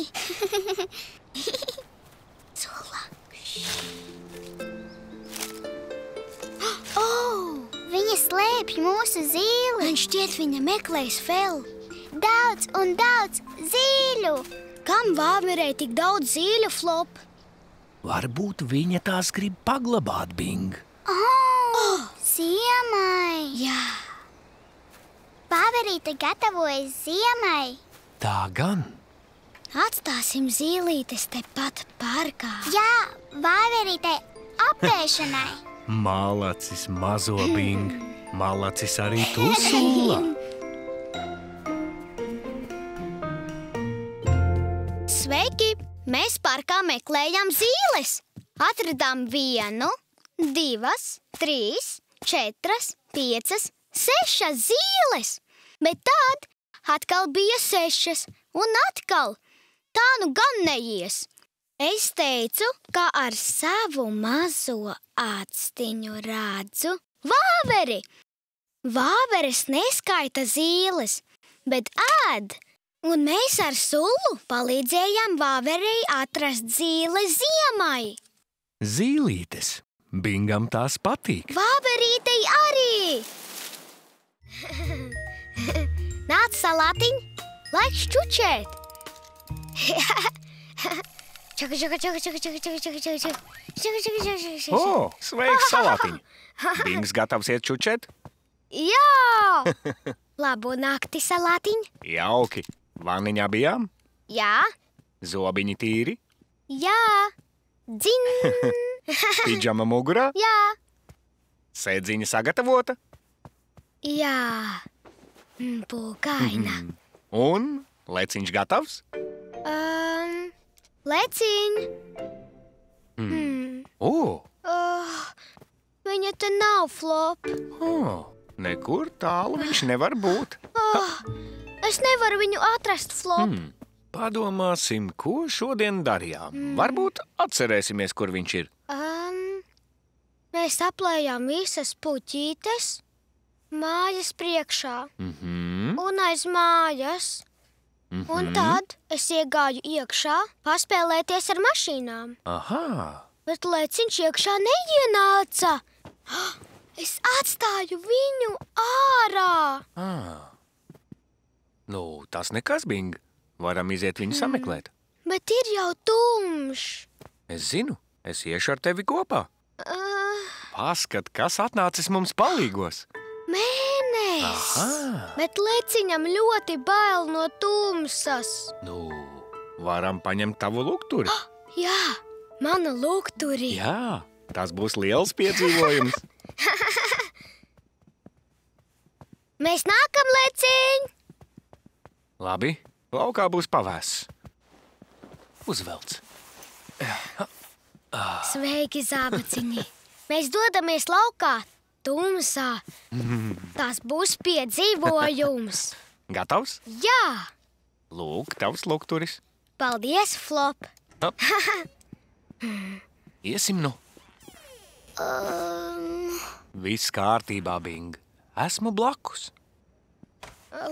Viņa slēpj mūsu zīli. Man šķiet, viņa meklēs vēl. Daudz un daudz zīļu. Kam vāverei tik daudz zīļu, Flop? Varbūt viņa tās grib paglabāt, Bing. Ziemai. Jā. Vāverīte gatavojas ziemai. Tā gan. Atstāsim zīlītes tepat parkā. Jā, vāverītei apēšanai. Malacis, mazo Bing. Malacis arī tu, Sula. Sveiki! Mēs parkā meklējām zīles. Atradām 1, 2, 3, 4, 5, 6 zīles. Bet tad atkal bija 6 un atkal. Tā nu gan neies. Es teicu, ka ar savu mazo actiņu redzu vāveri. Vāveres neskaita zīles, bet ēd. Un mēs ar Sulu palīdzējām vāverei atrast zīles ziemai. Zīlītes. Bingam tās patīk. Vāverītei arī! Nāc, salātiņ, laiks čučēt! Čaka, čaka, čaka, čaka, čaka, čaka, čaka, čaka, čaka, čaka, čaka, čaka, čaka. O, sveiks, salātiņ! Bings gatavs iet čučēt? Jā! Labu nakti, salātiņ! Jauki. Vaniņā bijām? Jā, Zobiņi tīri, jā. Dzin! pidžama mugurā, Jā, sēdziņa sagatavota jā. Pūkaina. un leciņš gatavs. Leciņ. Viņa te nav, Flop. Nekur tālu viņš nevar būt. Es nevaru viņu atrast, Flop. Padomāsim, ko šodien darījām. Varbūt atcerēsimies, kur viņš ir. Mēs aplējām visas puķītes mājas priekšā un aiz mājas. Un tad es iegāju iekšā paspēlēties ar mašīnām. Aha! Bet leciņš iekšā neienāca. Es atstāju viņu ārā. Nu, tas nekas, Bing. Varam iziet viņu sameklēt. Bet ir jau tumšs. Es zinu, es iešu ar tevi kopā. Paskat, kas atnācis mums palīgos. Mēnesis. Bet leciņam ļoti bail no tumsas. Nu, varam paņemt tavu lukturi. Jā, mana lukturi. Jā, tas būs liels piedzīvojums. Mēs nākam, leciņ! Labi, laukā būs pavēss. Uzvelc. Sveiki, zābaciņi! Mēs dodamies laukā, tumsā. Tas būs piedzīvojums. Gatavs? Jā! Lūk, tavs lukturis. Paldies, Flop! Iesim nu. Viss kārtībā, Bing. Esmu blakus.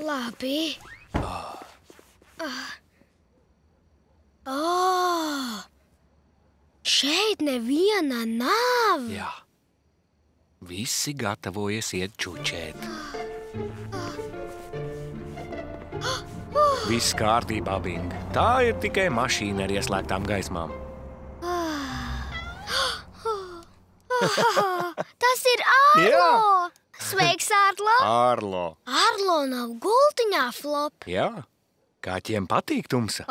Labi. Šeit neviena nav. Jā. Visi gatavojas iet čučēt. Viss kārtībā, Bing. Tā ir tikai mašīna ar ieslēgtām gaismām. Tas ir Arlo! Jā. Sveiks, Arlo! Arlo. Arlo nav gultiņā, Flop. Jā. Kaķiem patīk tumsa.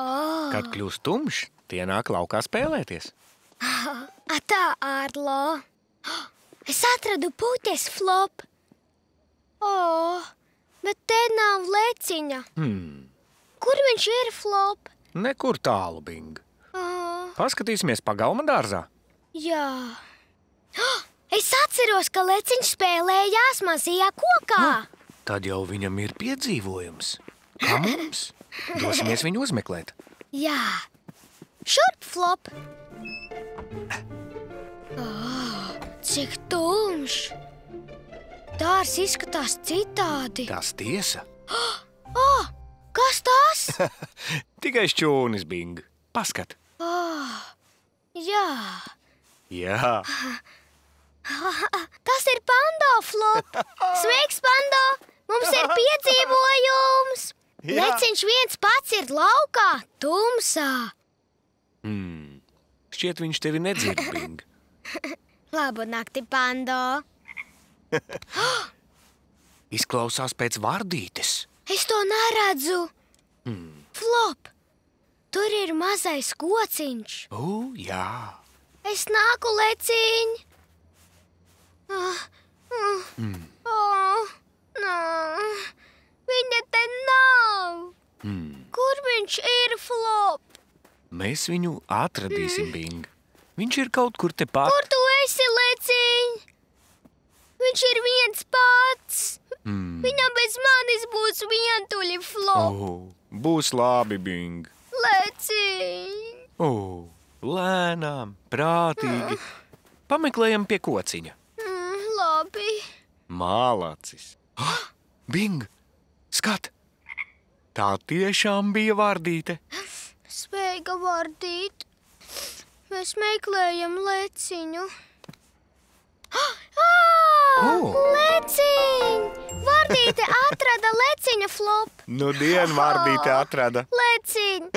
Kad kļūst tumšs, tie nāk laukā spēlēties. Tā, Arlo. Es atradu puķes, Flop. Bet te nav leciņa. Kur viņš ir, Flop? Nekur tālu, Bing. Paskatīsimies pagalma dārzā. Jā. Es atceros, ka leciņš spēlējās mazajā kokā. Tad jau viņam ir piedzīvojums. Kā mums? Dosimies viņu uzmeklēt. Jā. Šurp, Flop. Cik tumšs. Dārs izskatās citādi. Tas tiesa. Kas tas? Tikai šķūnis, Bing. Paskat. Jā. Jā. Tas ir Pando, Flop. Sveiks, Pando. Mums ir piedzīvojums. Jā. Leciņš viens pats ir laukā, tumsā. Šķiet, viņš tevi nedzird, Bing. Labu nakti, Pando. Izklausās pēc vardītes. Es to neredzu. Flop, tur ir mazais kociņš. Jā. Es nāku, leciņ. Viņa te nav. Kur viņš ir, Flop? Mēs viņu atradīsim, Bing. Viņš ir kaut kur tepat. Kur tu esi, leciņ? Viņš ir viens pats. Viņam bez manis būs vientuļi, Flop. Būs labi, Bing. Leciņ. Lēnām, prātīgi. Pameklējam pie kociņa. Labi. Mālacis. Bing, skat! Tā tiešām bija vardīte. Sveika, vardīt. Mēs meklējam leciņu. Leciņ! Vardīte atrada leciņa, Flop. Nudien vardīte atrada. Leciņ!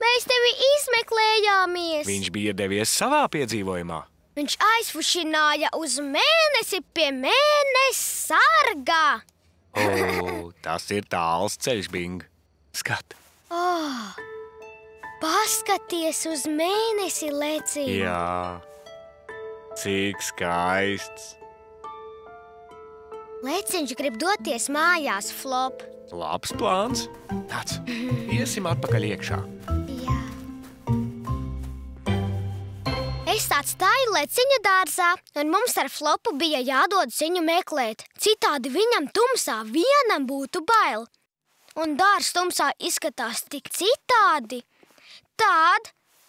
Mēs tevi izmeklējāmies. Viņš bija devies savā piedzīvojumā. Viņš aizfušināja uz mēnesi pie mēnesa sarga. Tas ir tāls ceļš, Bing. Skat! Paskaties uz mēnesi, Leciņ! Jā, cik skaists. Leciņš grib doties mājās, Flop. Labs plāns. Nāc, iesim atpakaļ iekšā. Jā. Es atstāju Leciņa dārzā, un mums ar Flopu bija jādod viņu meklēt. Citādi viņam tumsā vienam būtu bail. Un dārs tumsā izskatās tik citādi. Tād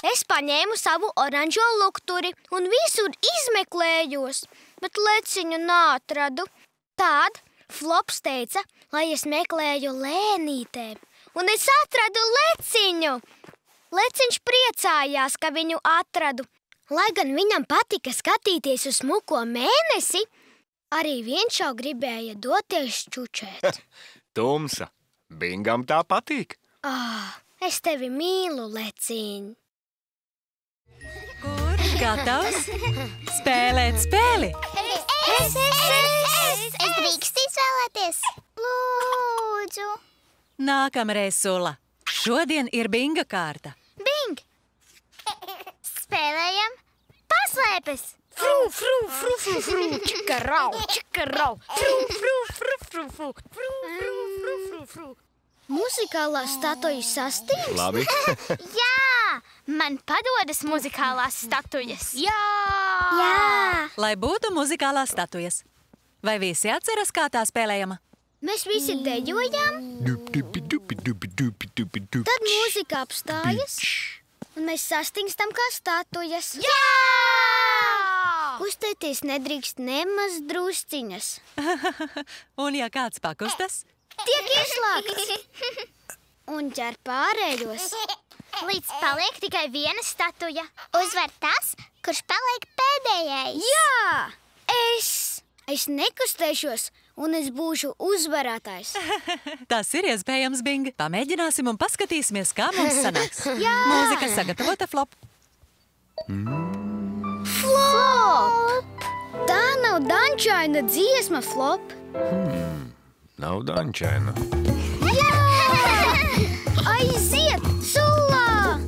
es paņēmu savu oranžo lukturi un visur izmeklējos, bet Leciņu neatradu. Tād Flops teica, lai es meklēju lēnītēm, un es atradu Leciņu. Leciņš priecājās, ka viņu atradu. Lai gan viņam patika skatīties uz smuko mēnesi, arī viņš jau gribēja doties čučēt. Tumsa, Bingam tā patīk. Es tevi mīlu, Leciņ. Kurš gatavs spēlēt spēli? Es drīkstu izvēlēties? Lūdzu. Nākamreiz, Sula. Šodien ir Binga kārta. Bing! Spēlējam paslēpes. Fru, fru, fru, fru, fru, čikarau, čikarau. Fru, fru, fru, fru, fru, fru, fru, fru, fru, fru. Muzikālās statujas sastīgs? Labi. Jā, man padodas muzikālās statujas. Jā! Lai būtu muzikālās statujas. Vai visi atceras, kā tā spēlējama? Mēs visi dejojam, tad mūzika apstājas, un mēs sastingstam kā statujas. Jā! Kustēties nedrīkst nemaz drusciņas. Un ja kāds pakustas? Tiek ieslēgts. Un ķer pārējos. Līdz paliek tikai viena statuja. Uzvar tas, kurš paliek pēdējais. Jā! Es nekustēšos, un es būšu uzvarētājs. Tas ir iespējams, Bing. Pamēģināsim un paskatīsimies, kā mums sanāks. Mūzika sagatavota, Flop. Flop! Tā nav dančaina dziesma, Flop. Nav dančaina. Aiziet, Sula!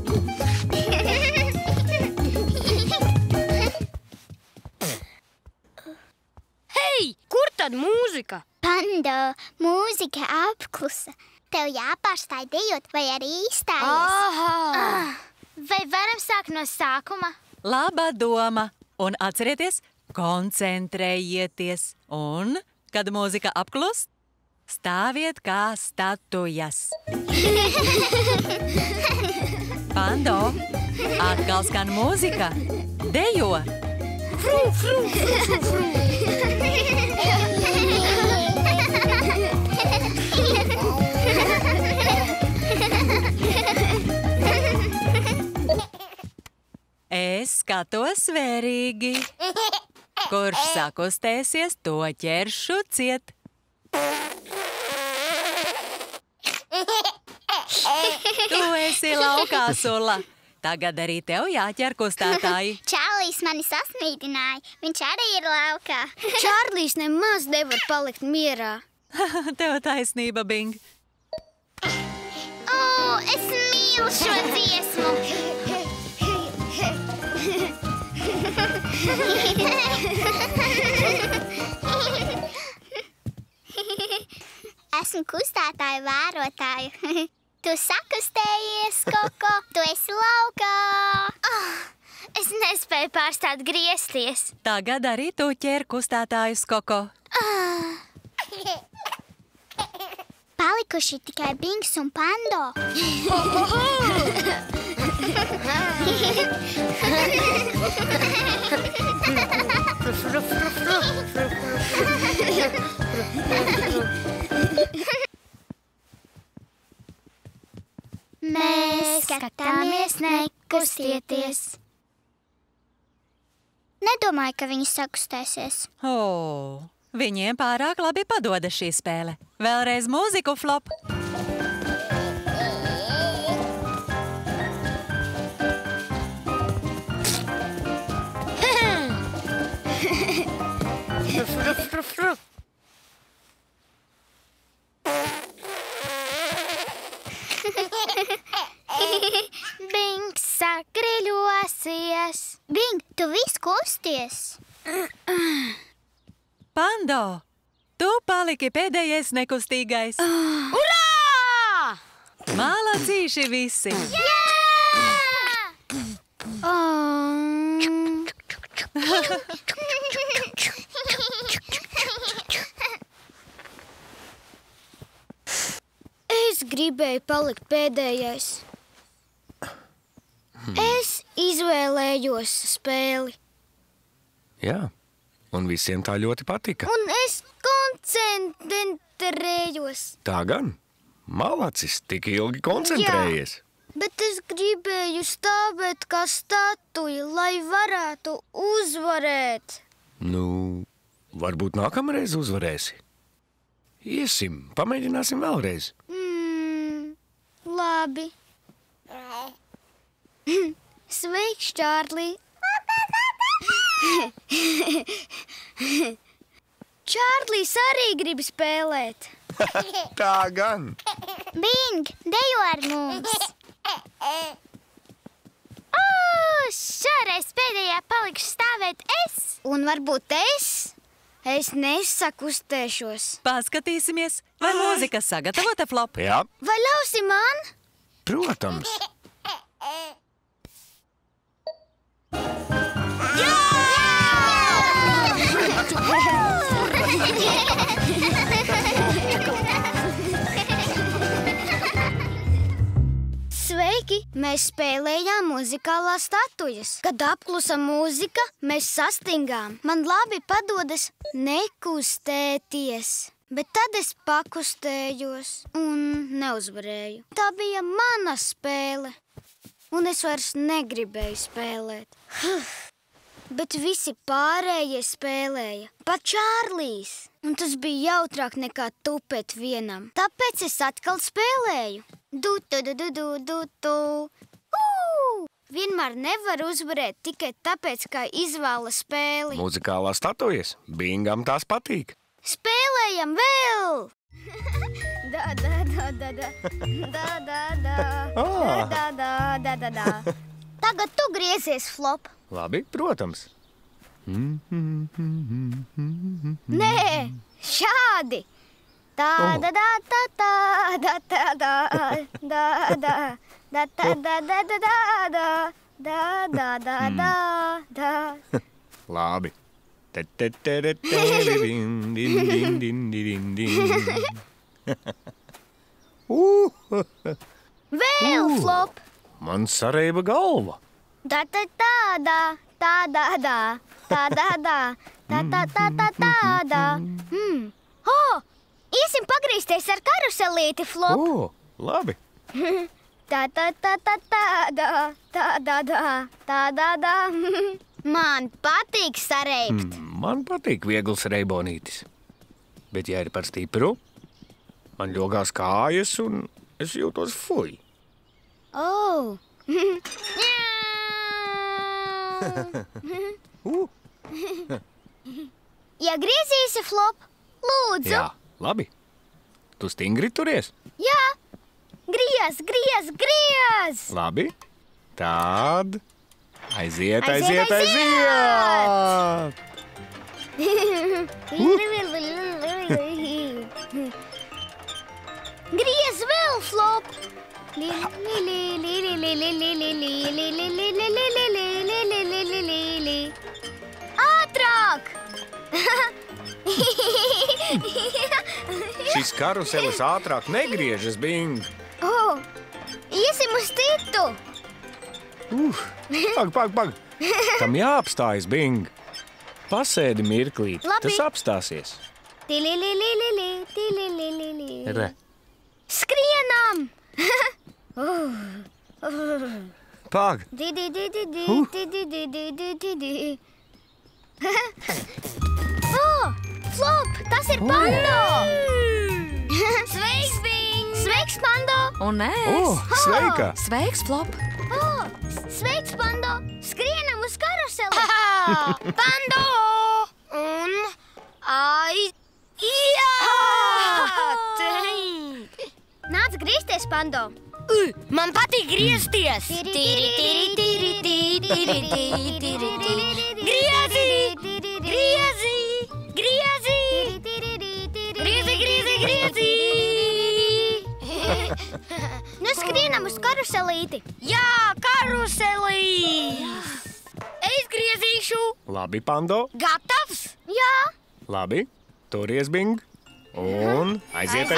Hei, kur tad mūzika? Pando, mūzika apklusa. Tev jāpārstāj dejot vai arī izstājies. Vai varam sākt no sākuma? Laba doma. Un atcerieties, koncentrējieties. Un, kad mūzika apklust, stāviet kā statujas. Pando, atkal skan mūzika. Dejo! Fru, fru, fru, fru, fru. Es skatos svērīgi. Kurš sakustēsies, to ķeršu ciet. Tu esi laukā, Sula. Tagad arī tev jāķer kustētāji. Čārlijs mani sasmīdināja. Viņš arī ir laukā. Čārlijs nemaz nevar palikt mierā. Tev taisnība, Bing. Es mīlu šo dziesmu. Esmu kustētāju vērotāju. Tu sakustējies, Koko, tu esi laukā. Es nespēju pārstāt griezties. Tagad arī tu ķer kustētājus, Koko. Palikuši tikai Bings un Pando. Mēs skatāmies, nekustieties. Nedomāju, ka viņi sakustēsies. Viņiem pārāk labi padodas šī spēle. Vēlreiz mūziku, Flop. kustosies. Bing, tu viss kusties. Pando, tu paliki pēdējais nekustīgais. Urā! Malacīši visi! Es gribēju palikt pēdējais. Es izvēlējos spēli. Jā, un visiem tā ļoti patika. Un es koncentrējos. Tā gan. Malacis, tik ilgi koncentrējies. Bet es gribēju stāvēt kā statuja, lai varētu uzvarēt. Nu, varbūt nākamreiz uzvarēsi. Iesim, pamēģināsim vēlreiz. Labi. Sveiks, Čārlī. Čārlis arī grib spēlēt. Tā gan. Bing, dejo ar mums. Šoreiz pēdējā palikšu stāvēt es. Un varbūt es nesakustēšos. Paskatīsimies, vai mūzika sagatavota, Flop? Jā, Vai ļausi man? protams. Sveiki! Mēs spēlējām muzikālās statujas. Kad apklusa mūzika, mēs sastingām. Man labi padodas nekustēties. Bet tad es pakustējos un neuzvarēju. Tā bija mana spēle. Un es vairs negribēju spēlēt. Bet visi pārējie spēlēja. Pat Čārlis. Un tas bija jautrāk nekā tupēt vienam. Tāpēc es atkal spēlēju. Du-tu-du-du-du-du-tu. Vienmēr nevar uzvarēt tikai tāpēc, ka izvēla spēli. Muzikālā statujas. Bingam tās patīk. Spēlējam vēl! Da, da, da, da, da. Da, da, da. Da, da, da, da, da, da. Tagad tu griezies, Flop. Labi, protams. Nē, šādi. Tā, da, da, tā, tā, da, tā, da, da, da, da, tā, da, da, da, da, da, da, da, da, da. Labi. Vēl, Flop. Man sareiba galva. Da, da, da, da, da, da, da, da, da, da, da, da, da, da, da, da. Iesim pagrīzties ar karuselīti, Flop. Labi. Tā, tā, tā, tā, tā, da, tā, da, da, tā, da, da. Man patīk sareibt. Man patīk viegls reibonītis. Bet, ja ir par stipru, man ļogās kājas un es jūtos fuj. Ja griezīsi, Flop, lūdzu. Jā, labi. Tu stingri turies? Jā. Griez, griez, griez! Labi. Tad aiziet, Aiziet, aiziet, aiziet! Griez vēl, Flop! Ātrāk! Šis karuselis ātrāk negriežas, Bing. Iesim uz citu! Pag. Tam jāapstājas, Bing. Pasēdi mirklīt, Labi. tas apstāsies. Re. Skrienam! Pag. Flop, tas ir Pando! Sveiks, Bing! Sveiks, Pando! Un es! Sveika! Sveiks, Flop! Sveiks, Pando! Skrienam uz karuseli! Pando! Un aiziet! Nāc griezties, Pando! Man patīk griezties! Griezi! Griezi! Griezi! Griezi, griezi, griezi! Nu skrienam uz karuselīti. Jā, karuselīs! Es griezīšu! Labi, Pando. Gatavs? Jā. Labi, turies, Bing. Un aiziet!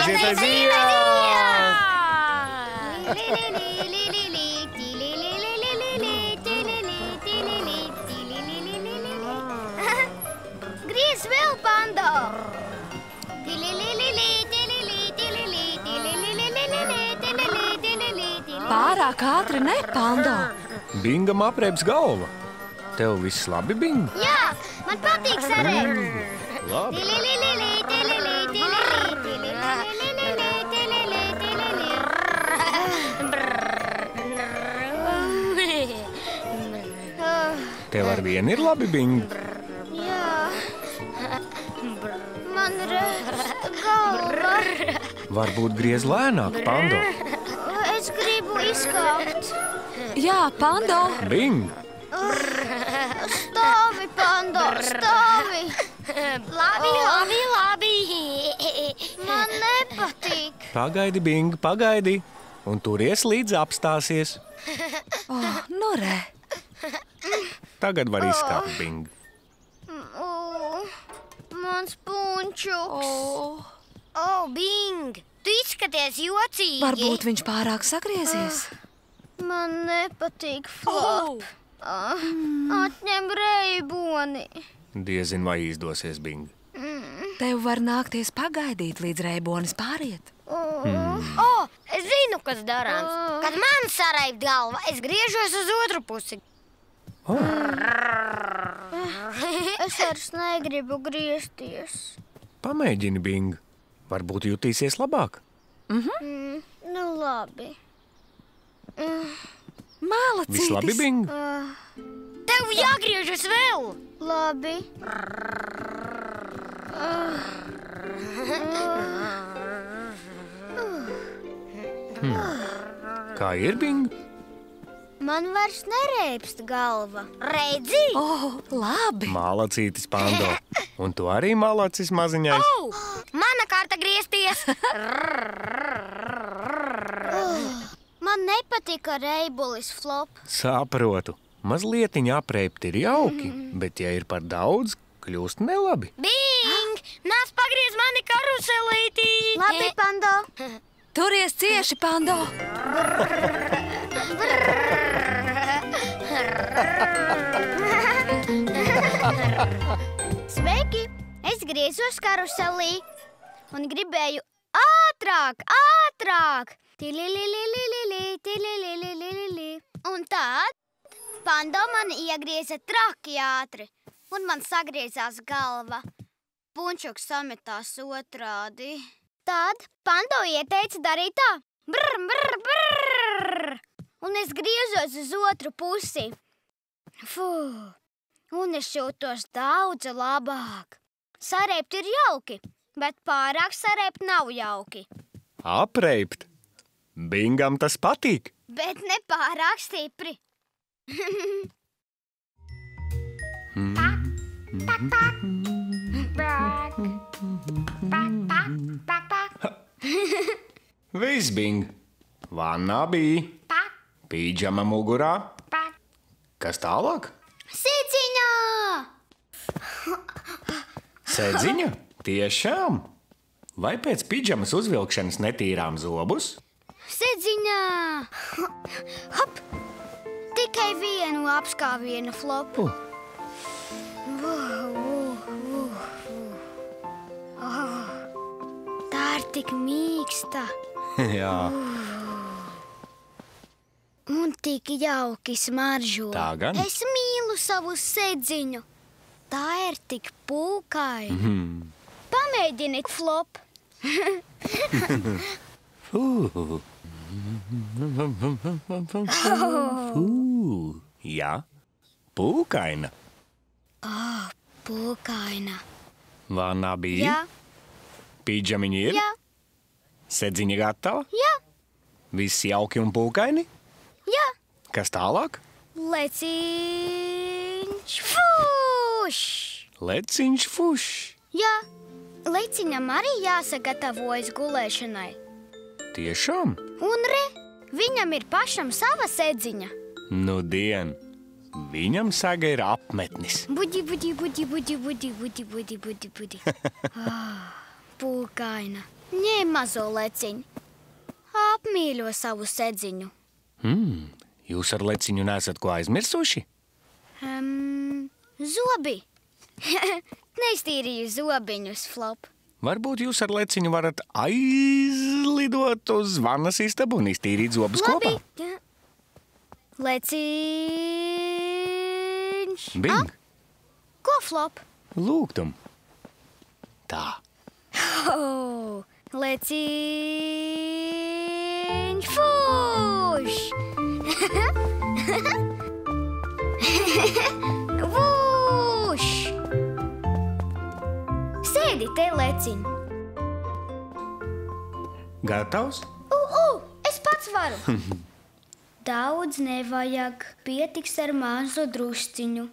Griez vēl, Pando. Pārāk ātri ne, Pando. Bingam aprēps galva. Tev viss labi, Bing? Jā, man patīk sarēt. Labi. Tev ar vienu ir labi, Bing? Jā. Man rēsta galva. Varbūt griez lēnāk, Pando. Es gribu izkāpt. Jā, Pando. Bing! Stāvi, Pando, stāvi. Labi, labi, labi! Man nepatīk. Pagaidi, Bing, pagaidi. Un turies līdz apstāsies. Nu re. Tagad var izkāpt, Bing. Mans punčuks. Bing! Tu izskaties jocīgi! Varbūt viņš pārāk sagriezies. Man nepatīk, Flop. Atņem reiboni. Diezin vai izdosies, Bing. Tev var nākties pagaidīt, līdz reibonis pāriet. Es zinu, kas darāms. Kad man saraib galva, es griežos uz otru pusi. Es vairs negribu griezties. Pamēģini, Bing. Varbūt jutīsies labāk. Nu labi. Viss labi, Mālacītis. Bing? Tev jāgriežas vēl! Labi. Kā ir, Bing? Man vairs nereibst galva. Redzi? Labi. Mālacītis, Pando. Un tu arī mālacis maziņais? Mana kārta griezties! Man nepatika reibulis, Flop. Saprotu. Mazlietiņa apreipt ir jauki, bet ja ir par daudz, kļūst nelabi. Bing! Nāc pagriez mani karuselītī! Labi, Pando. Turies cieši, Pando. Sveiki! Es griezos karuselī un gribēju ātrāk, ātrāk! Tilililililili. Un tad Pando man iegrieza traki ātri, un man sagriezās galva. Punčuks sametās otrādi. Tad Pando ieteica darīt tā. Brr, brr, brr. Un es griezos uz otru pusi. Un es jūtos daudz labāk. Sarēpt ir jauki, bet pārāk sarēpt nav jauki. Apreipt? Bingam tas patīk. Bet ne pārāk stipri. Viss, Bing. Vannā bija. Pīdžama mugurā. Kas tālāk? Sēdziņā! Sēdziņa? Tiešām? Vai pēc pīdžamas uzvilkšanas netīrām zobus? Sēdziņā! Hop! Tikai vienu apskāvienu, Flop. Tā ir tik mīksta Jā, un tik jauki smaržo. Tā gan. Es mīlu savu sēdziņu. Tā ir tik pūkaina. Pamēģiniet, Flop. Jā, pūkaina. Pūkaina. Vannā bija. Jā, Pīdžamiņa ir. jā, Sēdziņa gatava. jā. Viss jauki un pūkaini? Jā, Kas tālāk? leciņš fuš! Leciņš fuš. Jā, leciņam arī jāsagatavojas gulēšanai. Tiešām? Un re, viņam ir pašam sava sēdziņa. Nu dien. Viņam saga ir apmetnis. Budi, budi, budi, budi, budi, budi, budi, budi, budi. Pūkaina. Ņem mazo leciņu. Apmīļo savu sēdziņu. Jūs ar leciņu nesat ko aizmirsuši? Zobi. Neiztīrīju zobiņus, Flop. Varbūt jūs ar leciņu varat aizlidot uz vannas istabu un iztīrīt zobus kopā? Jā. Leciņš. Bing, Ko, Flop? lūgtum. Tā. Oh, leciņš fuš! Vuš! Sēdi te, leciņ. Gatavs? Es pats varu. Daudz nevajag, pietiks ar mazu drusciņu.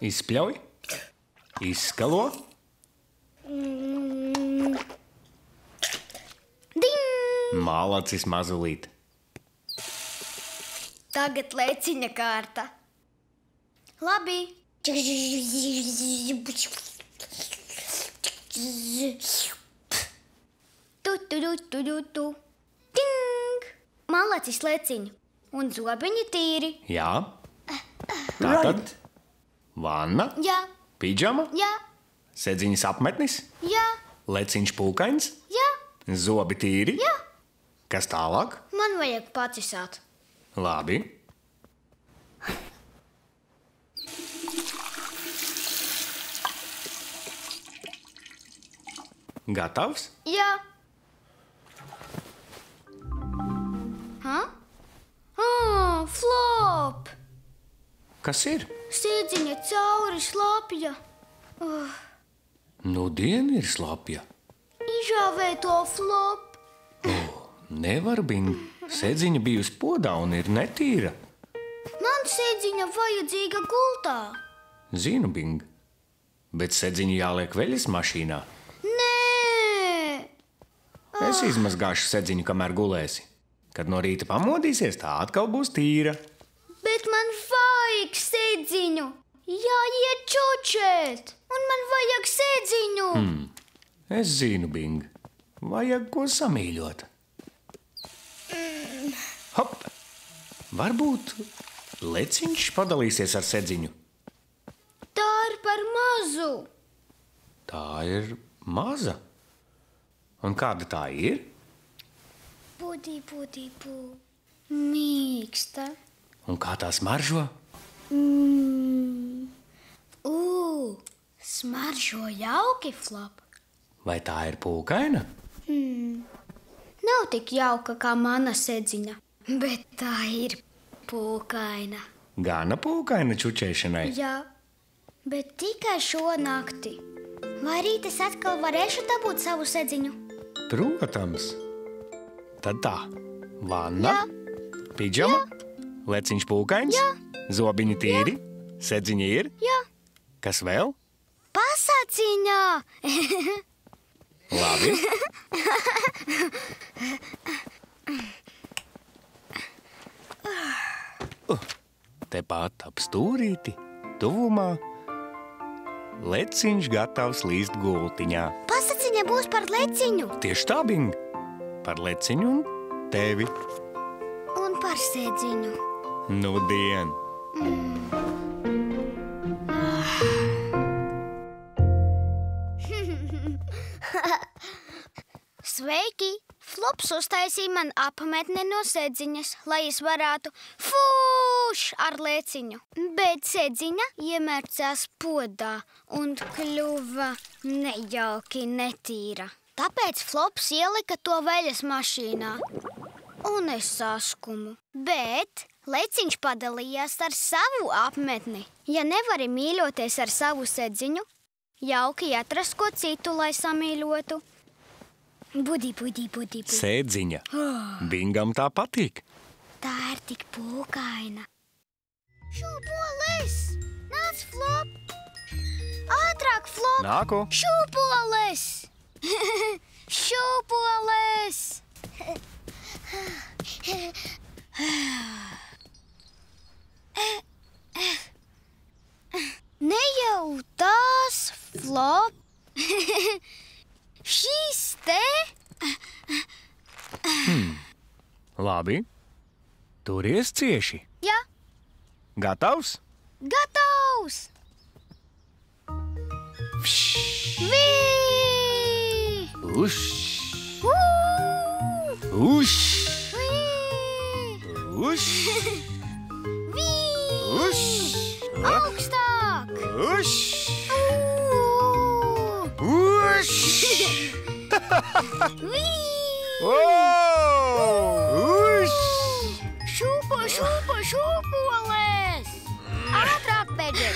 Izspļauj. Izskalo. Ding! Malacis mazulīt. Tagad leciņa kārta. Labi. Tu. Ding! Malacis leciņu. Un zobiņi tīri. Jā. Tātad vanna, Jā, pidžama, jā, sedziņas apmetnis, jā, leciņš pūkains, jā. zobi tīri. Jā. Kas tālāk? Man vajag pacisāt. Labi. Gatavs? Jā. Flop! Kas ir? Sēdziņa cauri slapja. Nu, diena ir slapja. Izžāvē to, Flop. Nevar, Bing. Sedziņa bijusi podā un ir netīra. Man sēdziņa vajadzīga gultā. Zinu, Bing. Bet sedziņu jāliek veļas mašīnā. Nē! Es izmazgāšu sedziņu, kamēr gulēsi. Kad no rīta pamodīsies, tā atkal būs tīra. Bet man vajag sēdziņu. Jāiet čučēt. Un man vajag sēdziņu. Es zinu, Bing. Vajag ko samīļot. Hop! Varbūt leciņš padalīsies ar sedziņu. Tā ir par mazu. Tā ir maza. Un kāda tā ir? Pū. Mīksta. Un kā tā smaržo? Smaržo jauki, Flop. Vai tā ir pūkaina? Nav tik jauka kā mana sēdziņa, bet tā ir pūkaina. Gana pūkaina čučēšanai. Jā, bet tikai šo nakti. Vai rīt es atkal varēšu dabūt savu sēdziņu? Protams. Tad tā. Vanna, pidžama, leciņš pūkains, zobiņi tīri, sedziņi ir. Jā. Kas vēl? Pasaciņā! Labi. Tepat ap stūrīti, tuvumā, leciņš gatavs līst gultiņā. Pasaciņa būs par leciņu Tieši tā, Bing. Par leciņu un tevi. un par sēdziņu. Nu, dien. Sveiki! Flops uztaisīja man apmetni no sēdziņas, lai es varētu fuš ar leciņu. Bet sēdziņa iemērcās podā un kļuva nejauki netīra. Tāpēc Flops ielika to veļas mašīnā. Un es saskumu. Bet Leciņš padalījās ar savu apmetni. Ja nevari mīļoties ar savu sedziņu, jauki atrast ko citu, lai samīļotu. Budi. Sēdziņa. Bingam tā patīk. Tā ir tik pūkaina. Šūpoles! Nāc, Flop! Ātrāk, Flop! Nāku. Šūpoles! Šūpoles! Ne jau tās, Flop! Šīs te? Labi. Turies cieši. Jā, Gatavs? gatavs! Vī! Uš! Uš! Uš! Vī! Uš! Augstāk! Uš! Uš! Vī! Uš! Šūpoles! Ātrāk, Bedžet!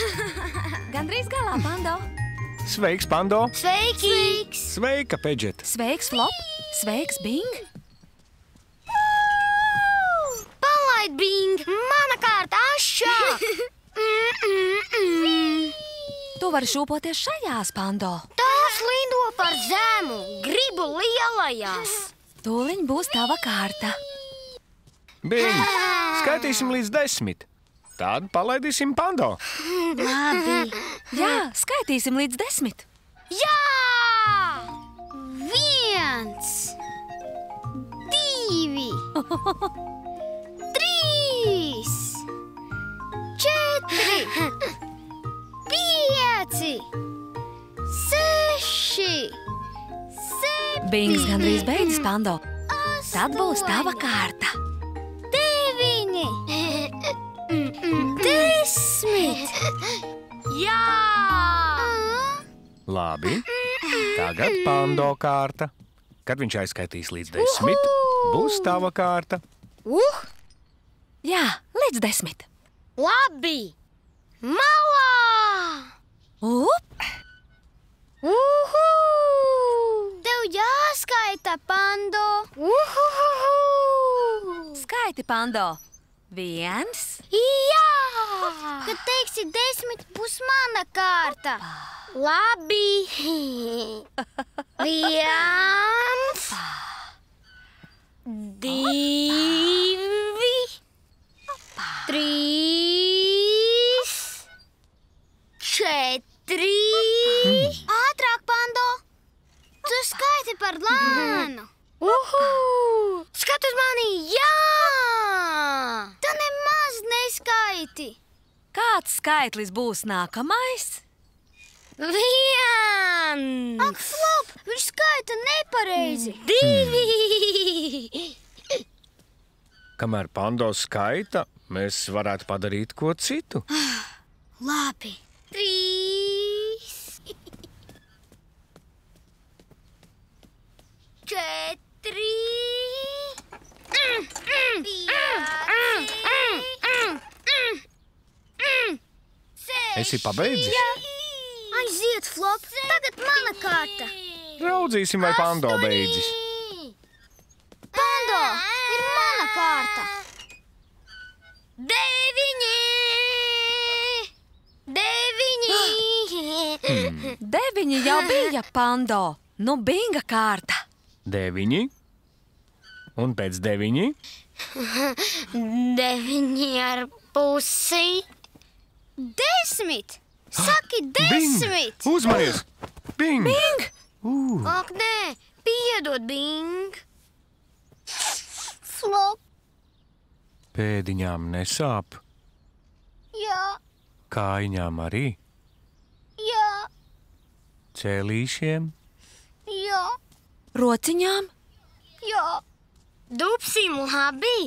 Gandrīz galā, Pando. Sveiks, Pando! Sveiki! Sveika, Pedžet! Sveiks, Flop. Sveiks, Bing. Palaid, Bing! Mana kārta ašā! Tu vari šūpoties šajās, Pando. Tās lido par zemu! Gribu lielajās! Tūliņ būs tava kārta. Bing! Skaitīsim līdz 10. Tad palaidīsim Pando. Labi! Jā, skaitīsim līdz 10. Jā! 1, 2, 3, 4, 5, 6, 7, Bings gandrīz beidzis, Pando. Tad būs tava kārta. 9, 10. Jā! Labi. Tagad Pando kārta. Kad viņš aizskaitīs līdz 10, būs tava kārta. Jā, līdz 10. Labi! Malā! Up! Tev jāskaita, Pando. Skaiti, Pando. 1. Jā! Kad teiksi 10, būs mana kārta. Labi! 1, 2, 3, 4. Ātrāk, Pando. Tu skaiti par lēnu. Skat uz mani! Jā! Tu nemaz neskaiti. Kāds skaitlis būs nākamais? 1, Ak, Flop, viņš skaita nepareizi. 2. Kamēr Pando skaita, mēs varētu padarīt ko citu. Labi. 3. 4. Esi pabeidzis? Aiziet, Flop, tagad mana kārta. Raudzīsim, vai Pando beidzis. Pando, ir mana kārta. 9. 9 jau bija, Pando. Nu, Binga kārta. 9. Un pēc 9. 9,5. 10. Saki 10. Bing! Uzmanies! Bing! Ak, nē, piedod, Bing. Flop, Pēdiņām nesāp, jā, kājņām arī, jā, cēlīšiem. jā, Rociņām? jā, Dupsim labi.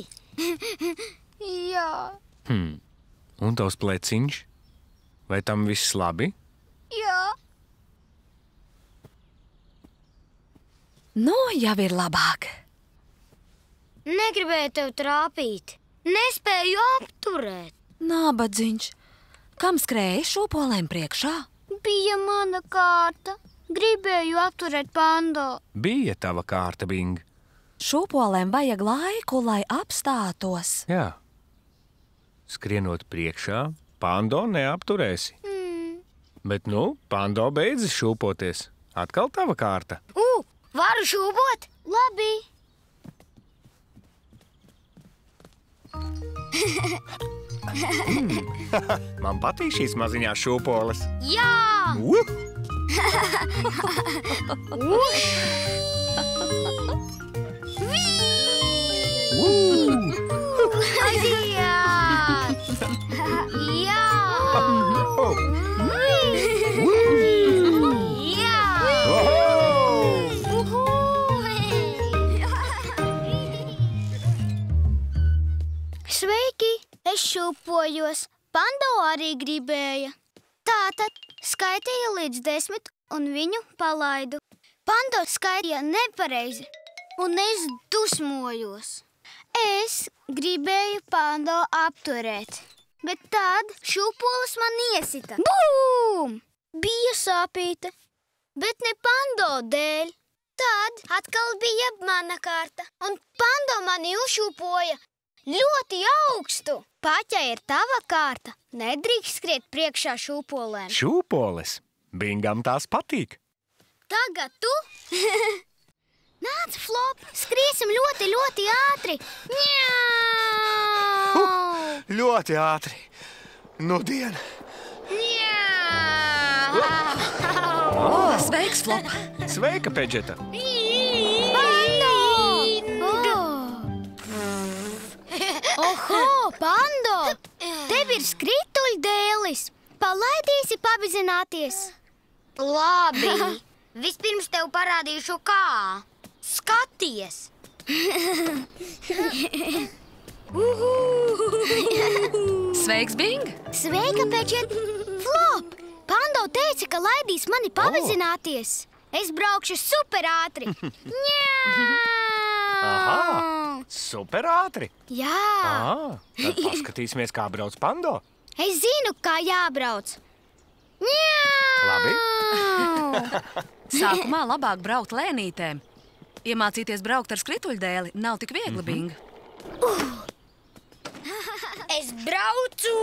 jā, Un tavs pleciņš? Vai tam viss labi? jā. Nu, jau ir labāk. Negribēju tev trāpīt. Nespēju apturēt. Nābadziņš. Kam skrēja šūpolēm priekšā? Bija mana kārta. Gribēju apturēt Pando. Bija tava kārta, Bing. Šūpolēm vajag laiku, lai apstātos. Jā. Skrienot priekšā, Pando neapturēsi. Bet, Pando beidzis šūpoties. Atkal tava kārta. Varu šūpot? Labi. Man patīk šīs maziņās šūpoles. Jā! Sveiki! Es šūpojos. Pando arī gribēja. Tātad skaitīju līdz 10 un viņu palaidu. Pando skaitīja nepareizi, un es dusmojos. Es gribēju Pando apturēt, bet tad šūpoles man iesita. Bum! Bija sāpīte, bet ne Pando dēļ. Tad atkal bija mana kārta, un Pando mani uzšūpoja ļoti augstu. Paķa ir tava kārta. Nedrīkst skriet priekšā šūpolēm. Šūpoles? Bingam tās patīk. Tagad tu? Nāc, Flop, skriesim ļoti, ļoti ātri. Ļoti ātri. Nudien. Sveiks, Flop! Sveika, Pedžeta. Oho, Pando! Tev ir skrituļdēlis. Palaidīsi pavizināties. Labi. Vispirms tev parādīšu kā. Skaties! Sveiks, Bing! Sveika, Pečet! Flop! Pando teica, ka laidīs mani pavizināties. Es braukšu super ātri. Aha! Super ātri! Jā! Tad paskatīsimies, kā brauc Pando. Es zinu, kā jābrauc. Labi. Sākumā labāk braukt lēnītēm. Iemācīties braukt ar skrituļdēli nav tik viegli, Bing. Es braucu!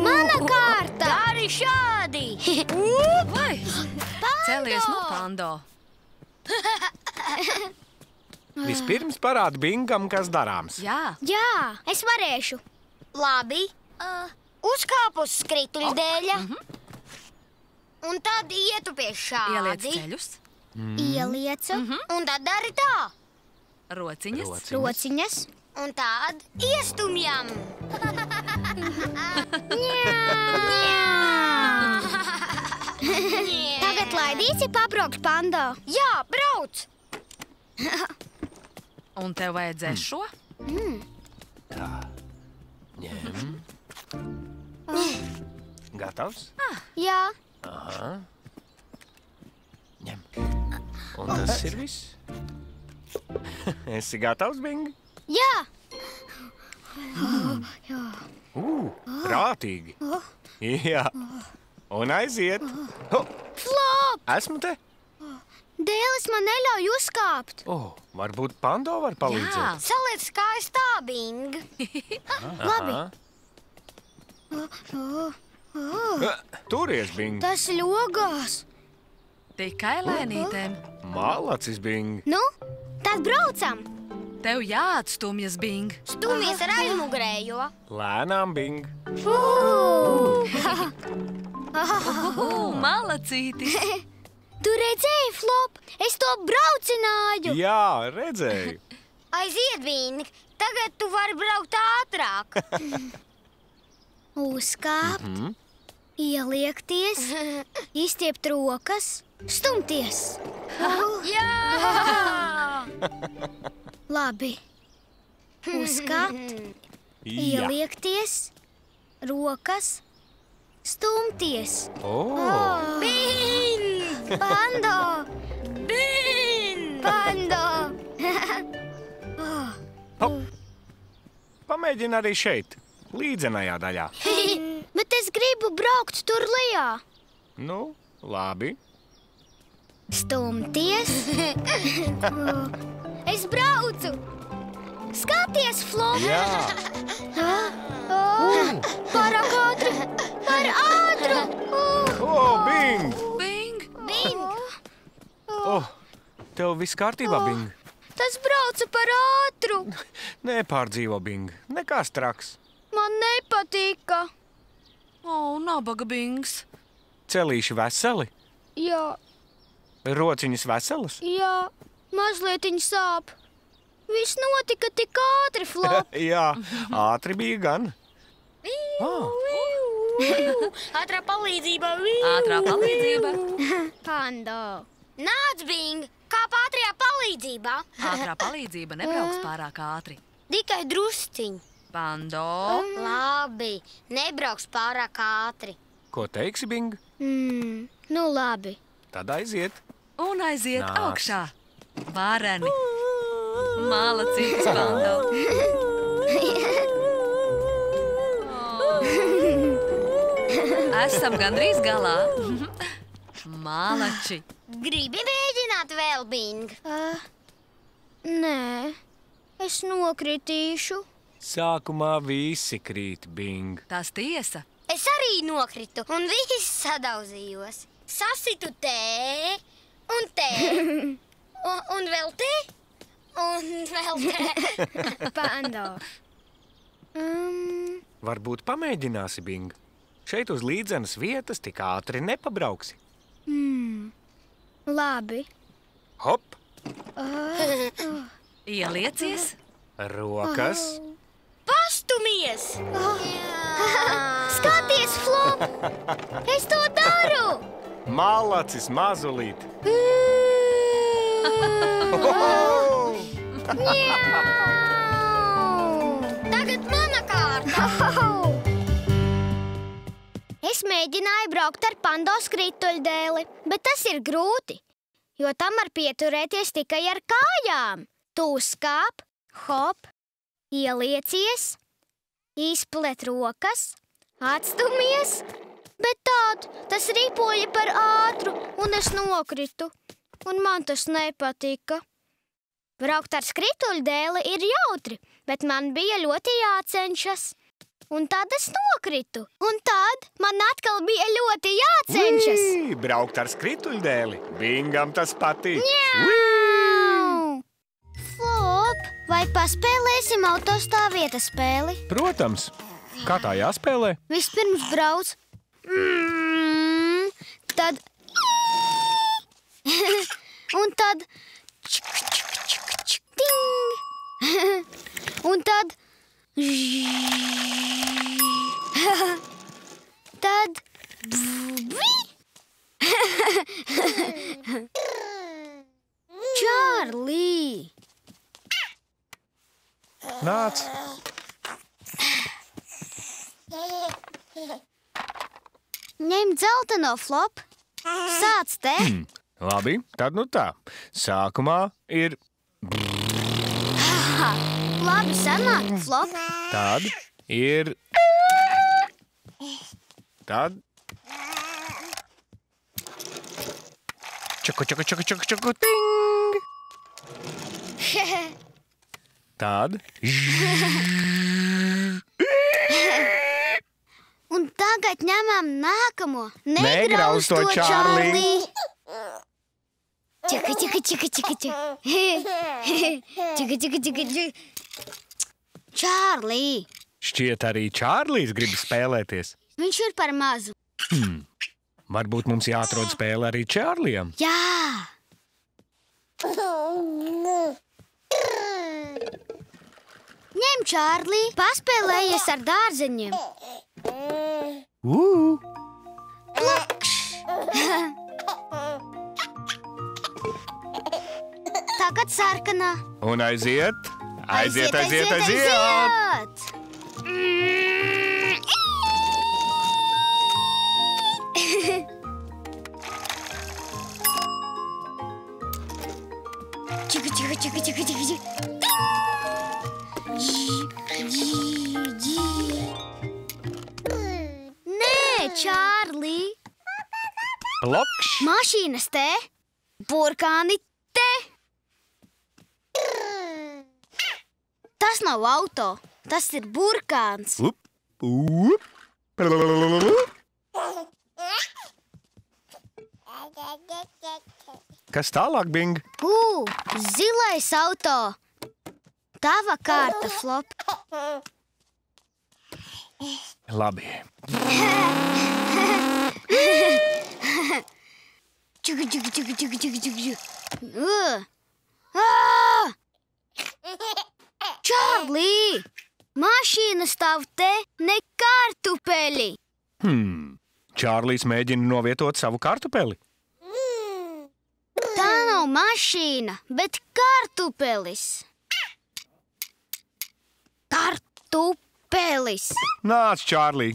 Mana kārta! Dari šādi! Vai? Celies no Pando. Vispirms parādi Bingam, kas darāms. Jā. Jā, es varēšu. Labi. Uzkāpu uz skrituļdēļa. Un tad ietupies šādi. Ieliec ceļus, Ieliecu Un tad dari tā. rociņas. rociņas. Un tad iestumjam. Tagad laidīsi pabraukt Pando. Jā, brauc! Un tev vajadzēs šo? Ņem. Gatavs? Jā, Ņem. Un tas ir viss. Esi gatavs, Bing? jā. Prātīgi. Jā. Un aiziet. Flop! Esmu te. Dēlis man neļauj uzkāpt. Varbūt Pando var palīdzēt. Saliec kājas tā, Bing. Labi. Turies, Bing. Tas ļogās. Tikai lēnītēm. Malacis, Bing. Nu, tad braucam. Tev jāatstumjas, Bing. Stumies ar aizmugurējo. Lēnām, Bing. Malacītis. Tu redzēji, Flop? Es to braucināju. Jā, redzēju. Aiziet, Bing. Tagad tu vari braukt ātrāk. Uzkāpt, ieliekties, izstiept rokas, stumties. Jā! Labi. Uzkāpt, Jā. ieliekties, rokas, stumties. Oh. Bing! Pando! Pando! Hop. Pamēģini arī šeit, līdzenajā daļā. Bet es gribu braukt tur lejā. Nu, labi. Stumties. Es braucu. Skaties, Flop! Jā. Pārāk ātri! Par ātru! Bing! Bing! Bing! Tev viss kārtībā, Bing? Tas brauca par ātru! Nepārdzīvo, Bing. Nekas traks. Man nepatika. Nabaga Bings. Celīši veseli? Jā, Rociņas veselas? jā, mazlietiņ sāp. Viss notika tik ātri, Flop. Jā, ātri bija gan. Ātrā palīdzība! Ātrā palīdzība. Pando! Nāc, Bing! Kāp ātrajā palīdzībā! Ātrā palīdzība nebrauks pārāk ātri. Tikai drusciņ. Pando. Labi, nebrauks pārāk ātri. Ko teiksi, Bing? Nu labi. Tad aiziet. Un aiziet Nāc. augšā. Vareni. Malacīgs, Pando. Esam gandrīz galā. Malači. Gribi mēģināt vēl, Bing? Nē, es nokritīšu. Sākumā visi krīt, Bing. Tas tiesa. Es arī nokritu un viss sadauzījos. Sasitu te un te. Un vēl te. Un vēl te. Pando! Varbūt pamēģināsi, Bing. Šeit uz līdzenas vietas tik ātri nepabrauksi. Labi. Hop, Ieliecies. rokas. Pastumies! Skaties, Flop! Es to daru! Malacis mazulīt. Tagad mana kārta! Es mēģināju braukt ar Pando skrituļdēli, bet tas ir grūti, jo tam var pieturēties tikai ar kājām. Tu uzkāp, hop, ieliecies, izplet rokas, atstumies, bet tas ripoja par ātru, un es nokritu, un man tas nepatika. Braukt ar skrituļdēli ir jautri, bet man bija ļoti jācenšas. Un tad es nokritu, un tad man atkal bija ļoti jācenšas. Braukt ar skrituļdēli. Bingam tas patīk. Flop, vai paspēlēsim autostāvvietas spēli? Protams. Kā tā jāspēlē? Vispirms brauc. Tad. Un tad. Ting! Un tad. Tad. Čārlī! Nāc. Ņem dzelteno, Flop. Sāc te. Labi, tad nu tā. Sākumā ir Labi sanāk, Flop. tad ir tad čaku, čaku, čaku, čaku, čaku, ting! Tad Un tagad ņemam nākamo. Negrauz to, Čārlī. Čika, čika, čika, čika, čika. Čika, čika, čika, čika. Čārlī, šķiet arī Čārlīs grib spēlēties. viņš ir par mazu. Varbūt mums jāatrod spēle arī Čārlijam. Jā! Ņem, Čārlī, paspēlējies ar dārzeņiem. Plakš! Tagad sarkanā. Un aiziet, aiziet, aiziet, aiziet! Nē, Čārlī! Plokš! Mašīnas te, burkāni te! Tas nav auto, tas ir burkāns. Up, up. Kas tālāk, Bing? Zilais auto! Tava kārta, Flop. Labi. Čārlī! Mašīna stāv te, ne kartupeļi! Čārlijs mēģina novietot savu kartupeli. Tā nav mašīna, bet kartupelis. Kartupelis! Nāc, Čārlī!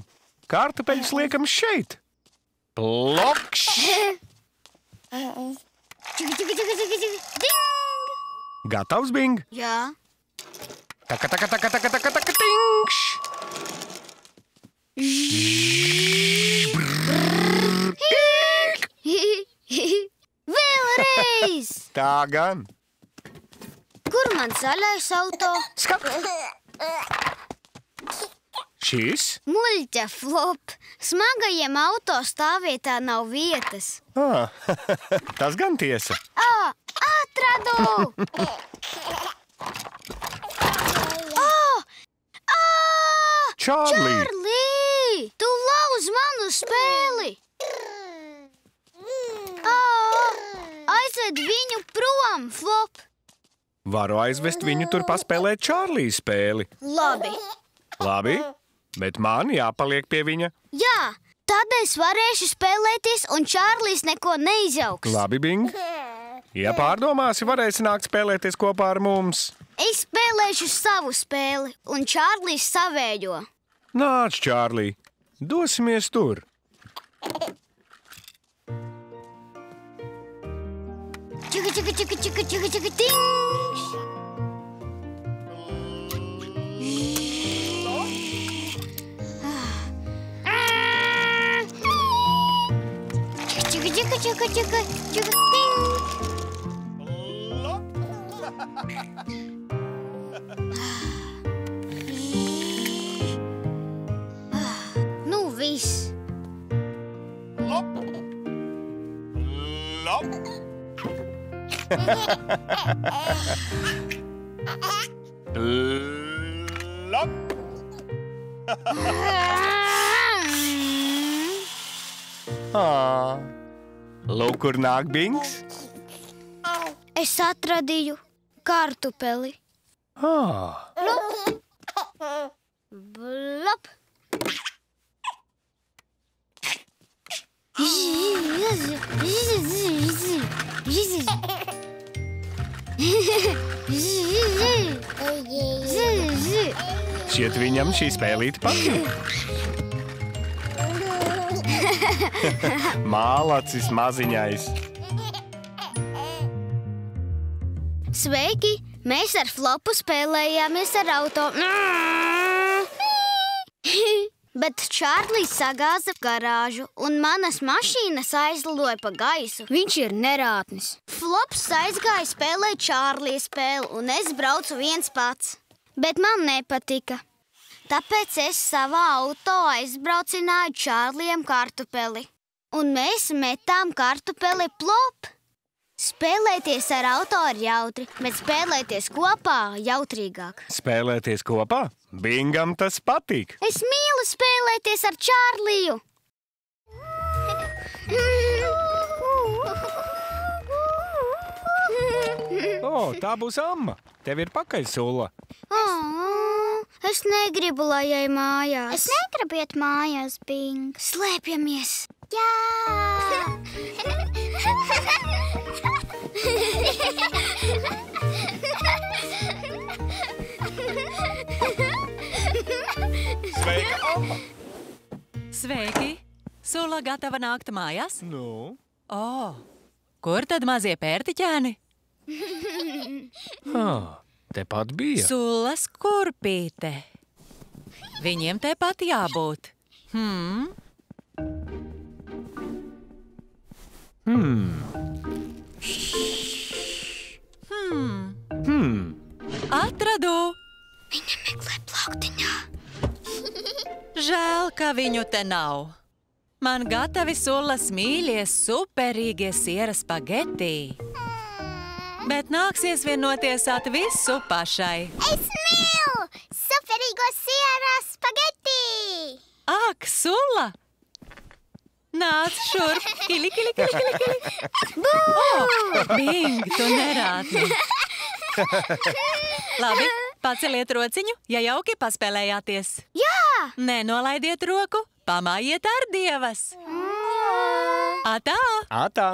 Kartupeļus liekam šeit! Plokš! Ding! Gatavs, Bing? Jā. Taka, taka, taka, taka, taka, taka, tingš! Vēlreiz! Tā gan. Kur man zaļais auto? Skat! Šis? Muļķa, Flop! Smagajiem auto stāvvietā nav vietas. Tas gan tiesa. Atradu! Čārlī! Čārlī! Tu lauz manu spēli! Aizved viņu prom, Flop! Varu aizvest viņu tur paspēlēt Čārlī spēli. Labi. Labi, bet man jāpaliek pie viņa. Jā, tad es varēšu spēlēties un Čārlīs neko neizjauks. Labi, Bing. Ja pārdomāsi, varēsi nākt spēlēties kopā ar mums. Es spēlēšu savu spēli un Čārlīs savējo. Nāc, Čārlī, dosimies tur. Čika, čika, čika, čika, čika, čika, tingš! Čika, čika, čika, čika, čika, tingš! Nu, viss. Lūk, kur nāk Bings. Es atradīju kartupeli. Blop! Šķiet viņam šī spēlīte patīk. Mālacis maziņais. Sveiki! Mēs ar Flopu spēlējāmies ar auto. Bet Čārlīs sagāza garāžu un manas mašīnas aizlidoja pa gaisu. Viņš ir nerātnis. Flops aizgāja spēlēt Čārlī spēli un es braucu viens pats. Bet man nepatika. Tāpēc es savā auto aizbraucināju Čārliem kartupeli. Un mēs metām kartupeli Plop. Spēlēties ar auto ir jautri, bet spēlēties kopā jautrīgāk. Spēlēties kopā? Bingam tas patīk. Es mīlu spēlēties ar Čārliju. Tā būs amma. Tev ir pakaļsula. Es negribu, lai ej mājās. Es negribu iet mājās, Bing. Slēpjamies. Jā! Sveika, amma! Sveiki! Sula gatava nākt mājās? Nu? Kur tad mazie pērtiķēni? Tepat bija. Sulas kurpīte. Viņiem tepat jābūt. Atradu! Viņa meklē plauktiņā. Žēl, ka viņu te nav. Man gatavi sulas mīļie superīgie siera spageti. Bet nāksies vien notiesāt visu pašai. Es mīlu superīgo siera spageti! Ak, sula! Nāc šurp! Kili, kili, kili, kili, kili! Bing, tu nerātni! Labi, paceliet rociņu, ja jauki paspēlējāties. Jā! Nenolaidiet roku, pamājiet ar dievas. Atā! Atā.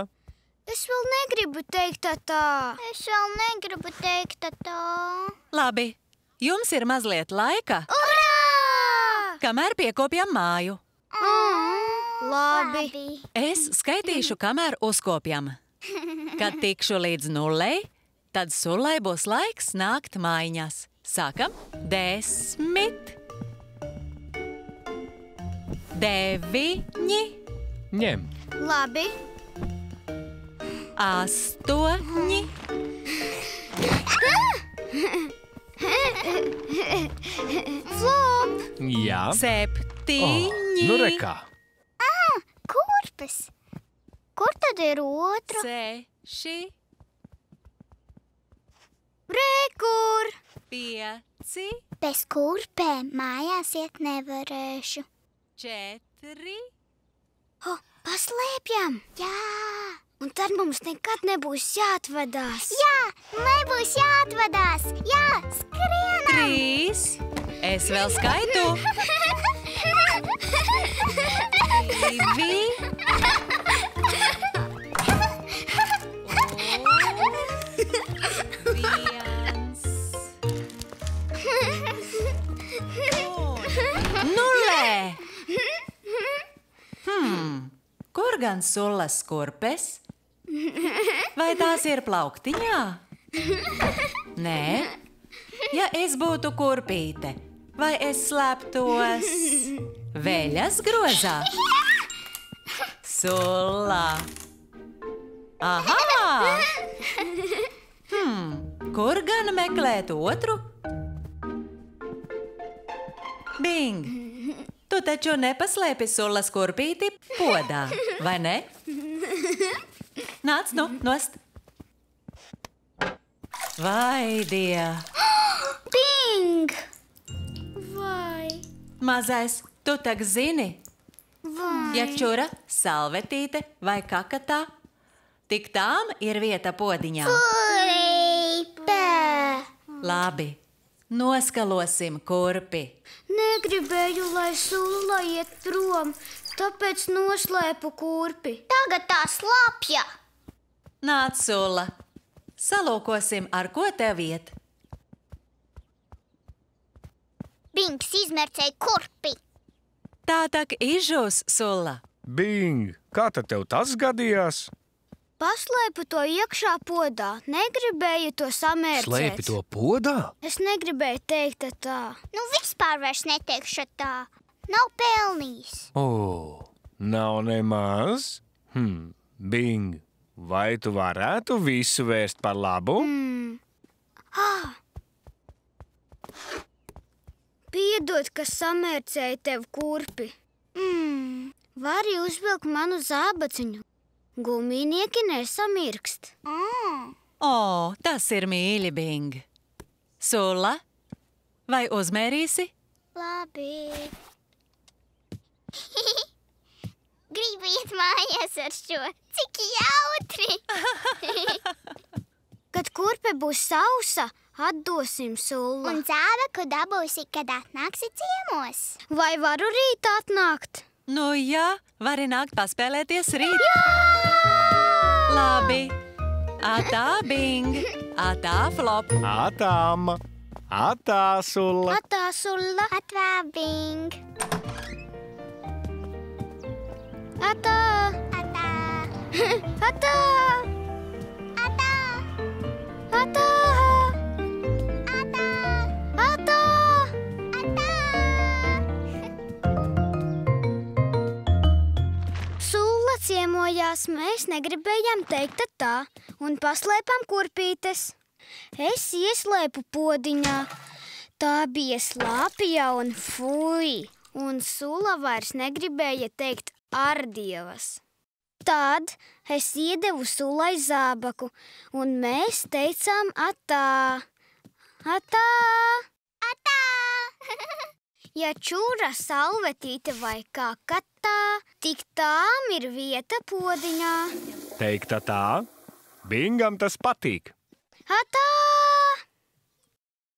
Es vēl negribu teikt tā. Es vēl negribu teikt tā. Labi, jums ir mazliet laika, Urā! kamēr piekopjam māju. Labi. Es skaitīšu, kamēr uzkopjam. Kad tikšu līdz 0, tad sulai būs laiks nākt mājiņās. Sākam 10, 9, Ņem. Labi. 8, Flop. Jā. 7. Nu rekā. Kurpes? Kur tad ir otra? 6, Rekur. 5, Bez kurpēm mājās iet nevarēšu. 4. Paslēpjam. Jā, Un tad mums nekad nebūs jāatvadās. jā, nebūs jāatvadās. Jā, skrienam! 3. Es vēl skaitu. 2. Nulē! Kur gan sulas kurpes? Vai tās ir plauktiņā? Nē. Ja es būtu kurpīte, vai es slēptos veļas grozā? Sula! Aha! Kur gan meklēt otru? Bing! Tu taču nepaslēpi sulas kurpīti podā, vai ne? Nāc nu, nost! Vai, die! Bing! Vai? Mazais, tu tak zini, Vai? ja čura, salvetīte vai kakatā, tik tām ir vieta podiņā. Labi, noskalosim kurpi. Negribēju, lai sula iet prom, tāpēc noslēpu kurpi. Tagad tā slapja. Nāc, sula, salūkosim, ar ko tev iet. Bings izmercēja kurpi. Tā tak izžūs, sula. Bing, kā tad tev tas gadījās? Paslēpu to iekšā podā. Negribēju to samērcēt. Slēpi to podā? Es negribēju teikt tā. Nu vispār vairs neteikšu tā. Nav pelnījis. Nav nemaz. Bing, vai tu varētu visu vērst par labu? Piedod, ka samērcēju tev kurpi. Vari uzvilkt manu zābaciņu. Guminieki nesamirkst. O, tas ir mīļi, Bing. Sula, vai uzmērīsi? Labi. Gribu iet mājās ar šo. Cik jautri. Kad kurpe būs sausa, atdosim sulu. Un zābaku dabūsi, kad atnāksi ciemos. Vai varu rīt atnākt? Nu jā, vari nākt paspēlēties rīt. Labi. Atā, Bing. Atā, Flop. Atām, atā, sulla. Atā, sulla. Atvā, Bing. Atā. Atā. Atā. Atā. pieciemojās, mēs negribējām teikt tā un paslēpām kurpītes. Es ieslēpu podiņā. Tā bija slāpja un fuj, un Sula vairs negribēja teikt ardievas. Tad es iedevu Sulai zābaku, un mēs teicām atā. Atā! Atā! Ja čūra salvetīte vai kā katā, tik tām ir vieta podiņā. Teikta tā, Bingam tas patīk. Atā!